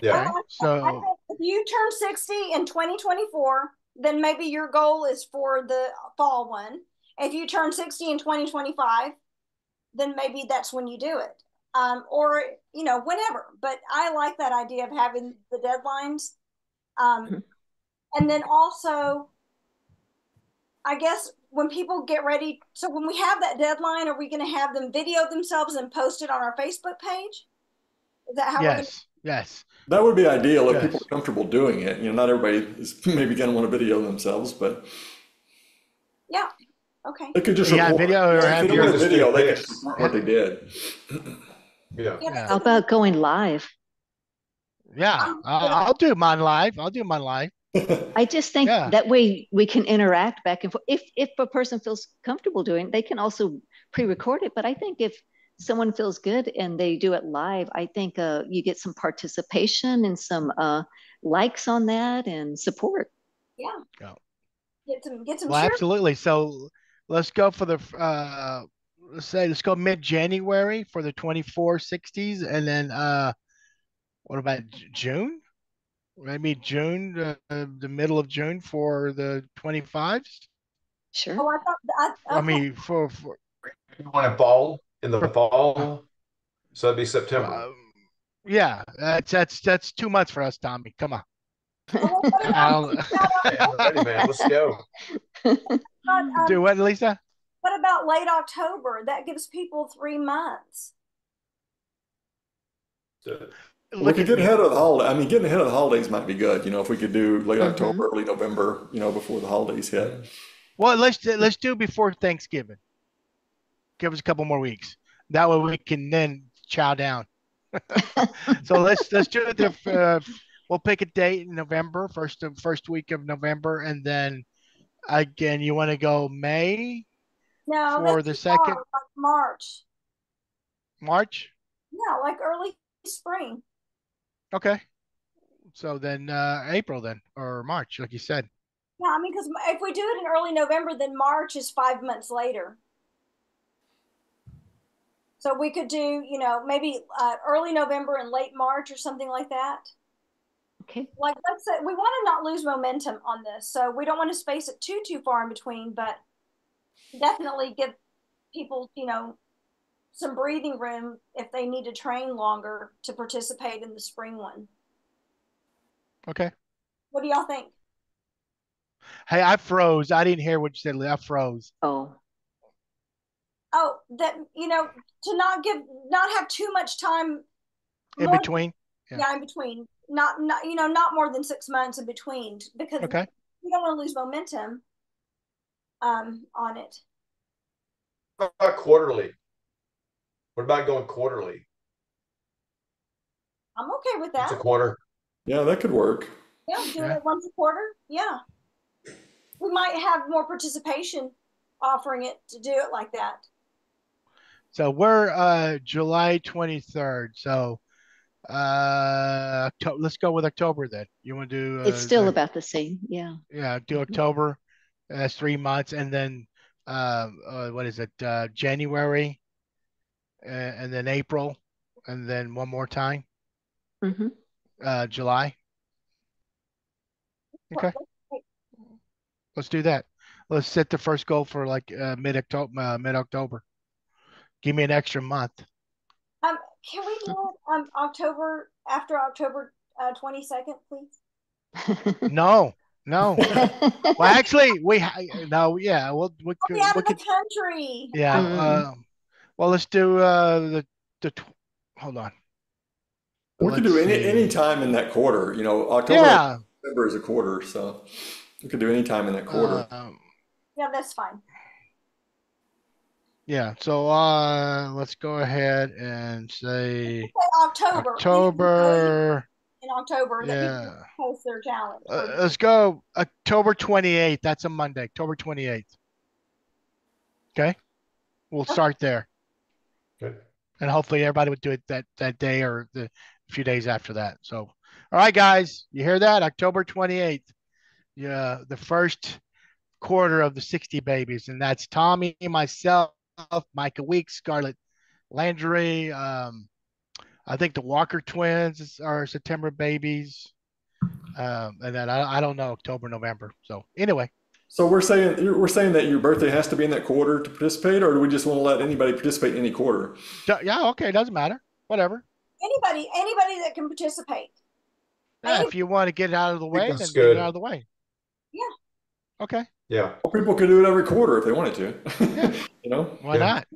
Yeah. So I think if you turn 60 in 2024, then maybe your goal is for the fall one. If you turn 60 in 2025, then maybe that's when you do it. Or, whenever. But I like that idea of having the deadlines. And then also, I guess when people get ready, so when we have that deadline, are we going to have them video themselves and post it on our Facebook page? Is that how we're going to? Yes. That would be ideal if people are comfortable doing it. Not everybody is maybe going to want to video themselves, but. Yeah. Okay. They could just Yeah, record. video or If have they your don't have video, they could pics. just report what they did. Yeah. Yeah. How about going live? Yeah, I'll do mine live. I'll do mine live. I just think Yeah. that way we can interact back and forth. If a person feels comfortable doing it, they can also pre-record it. But I think if someone feels good and they do it live, I think you get some participation and some likes on that and support. Yeah. Yeah. Get some Well, cheer. absolutely. So let's go for the let's go mid-January for the 2460s, and then what about June? Maybe June, the middle of June for the 25s. Oh, Sure. I thought I okay. mean, You want to fall in the fall, so that'd be September. yeah, that's 2 months for us, Tommy. Come on. Well, what I about, don't Hey, I'm ready, man. Let's go. do what, Lisa? what about late October? That gives people 3 months. We Look could at get me. ahead of the holiday. I mean, getting ahead of the holidays might be good. If we could do late October, early November, before the holidays hit. Well, let's do before Thanksgiving. Give us a couple more weeks. That way we can then chow down. So let's do it. We'll pick a date in November, first week of November, and then again, you want to go May No, for that's the too far, second like March. March. Yeah, like early spring. Okay. So then April then or March, like you said. Yeah, I mean, because if we do it in early November, then March is 5 months later. So we could do, maybe early November and late March or something like that. Okay. Like, let's say we want to not lose momentum on this, so we don't want to space it too far in between, but definitely give people, some breathing room if they need to train longer to participate in the spring one. Okay. What do y'all think? Hey, I froze. I didn't hear what you said, Lee. I froze. Oh, Oh, that to not have too much time In more, between? yeah, in between. Not more than 6 months in between because Okay. we don't want to lose momentum on it. What about quarterly? What about going quarterly? I'm okay with It's that. a quarter. Yeah, that could work. Yeah, do Yeah. it once a quarter. Yeah. We might have more participation offering it to do it like that. So we're July 23rd. So let's go with October then. You want to do it's still about the same. Yeah. do October. That's 3 months, and then what is it? January, and then April, and then one more time. Mm-hmm. July. Okay, let's do that. Let's set the first goal for like mid-October. Mid-October. Give me an extra month. Can we do it October after October 22nd, please? No, no. Well, actually, no. Yeah, we I'll be could out we of the could. country. Yeah. Well, let's do the. Hold on. We could do Let's any see. time in that quarter. October, Yeah. November is a quarter, so we could do any time in that quarter. Yeah, that's fine. Yeah. So let's go ahead and say October. October. In October that people Yeah. post their challenge. Let's go October 28th. That's a Monday. October 28th. Okay. We'll start there. Good. And hopefully everybody would do it that day or the few days after that. So, all right, guys, you hear that? October 28th. Yeah, the first quarter of the 60 babies, and that's Tommy, myself, Micah Weeks, Scarlett Landry. I think the Walker twins are September babies, and then I don't know October, November. So anyway, So we're saying that your birthday has to be in that quarter to participate, or do we just want to let anybody participate in any quarter? yeah, okay, doesn't matter, whatever. Anybody that can participate. Yeah, if you want to get it out of the way, then That's get it good. out of the way. Yeah. Okay. Yeah. Well, people could do it every quarter if they wanted to. Yeah. Why Yeah. not?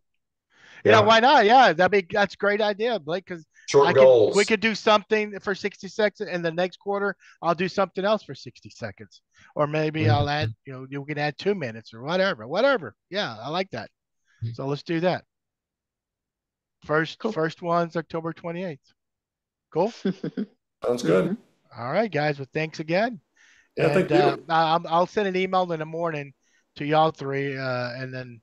Yeah. Why not? Yeah, that's a great idea, Blake. Because Short We goals. could do something for 60 seconds, and the next quarter I'll do something else for 60 seconds, or maybe I'll add, you can add 2 minutes or whatever. Yeah, I like that. So let's do that. Cool. First one's October 28th. Cool. Sounds good. Mm-hmm. All right, guys. Well, thanks again. Yeah, And thank you. I'll send an email in the morning to y'all three, and then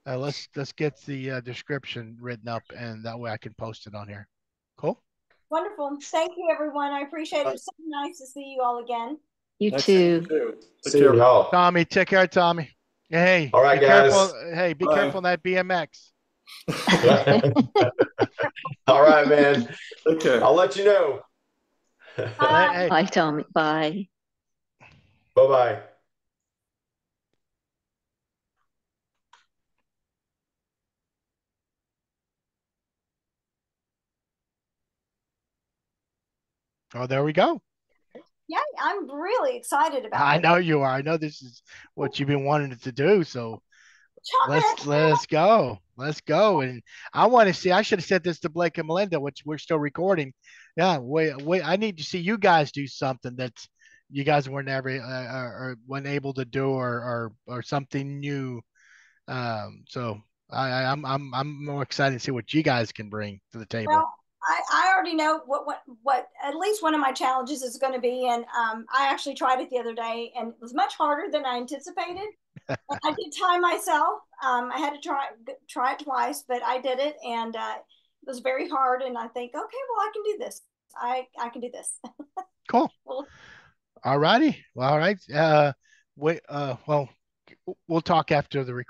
let's get the description written up, and that way I can post it on here. Cool. Wonderful. Thank you, everyone. I appreciate it. It was so nice to see you all again. You Nice too. too. Take See care. y'all. Tommy, take care, Tommy. Hey, All right, be careful. guys. Hey, be Bye. careful on that BMX. All right, man. Take care. I'll let you know. Hey, Bye, Tommy. Bye. Bye-bye. oh, there we go. Yeah, I'm really excited about I it. know you are. I know this is what you've been wanting to do. So Chocolate. let's go. Let's go. And I want to see. I should have said this to Blake and Melinda, which we're still recording. Yeah, wait. I need to see you guys do something that you guys weren't ever or weren't able to do, or something new. So I'm more excited to see what you guys can bring to the table. Well, I already know what at least one of my challenges is going to be, and I actually tried it the other day, and it was much harder than I anticipated. And I did time myself. I had to try it twice, but I did it, and it was very hard. And I think, okay, well, I can do this. I can do this. Cool. Well, All righty. Well, all right. Well, we'll talk after the recording.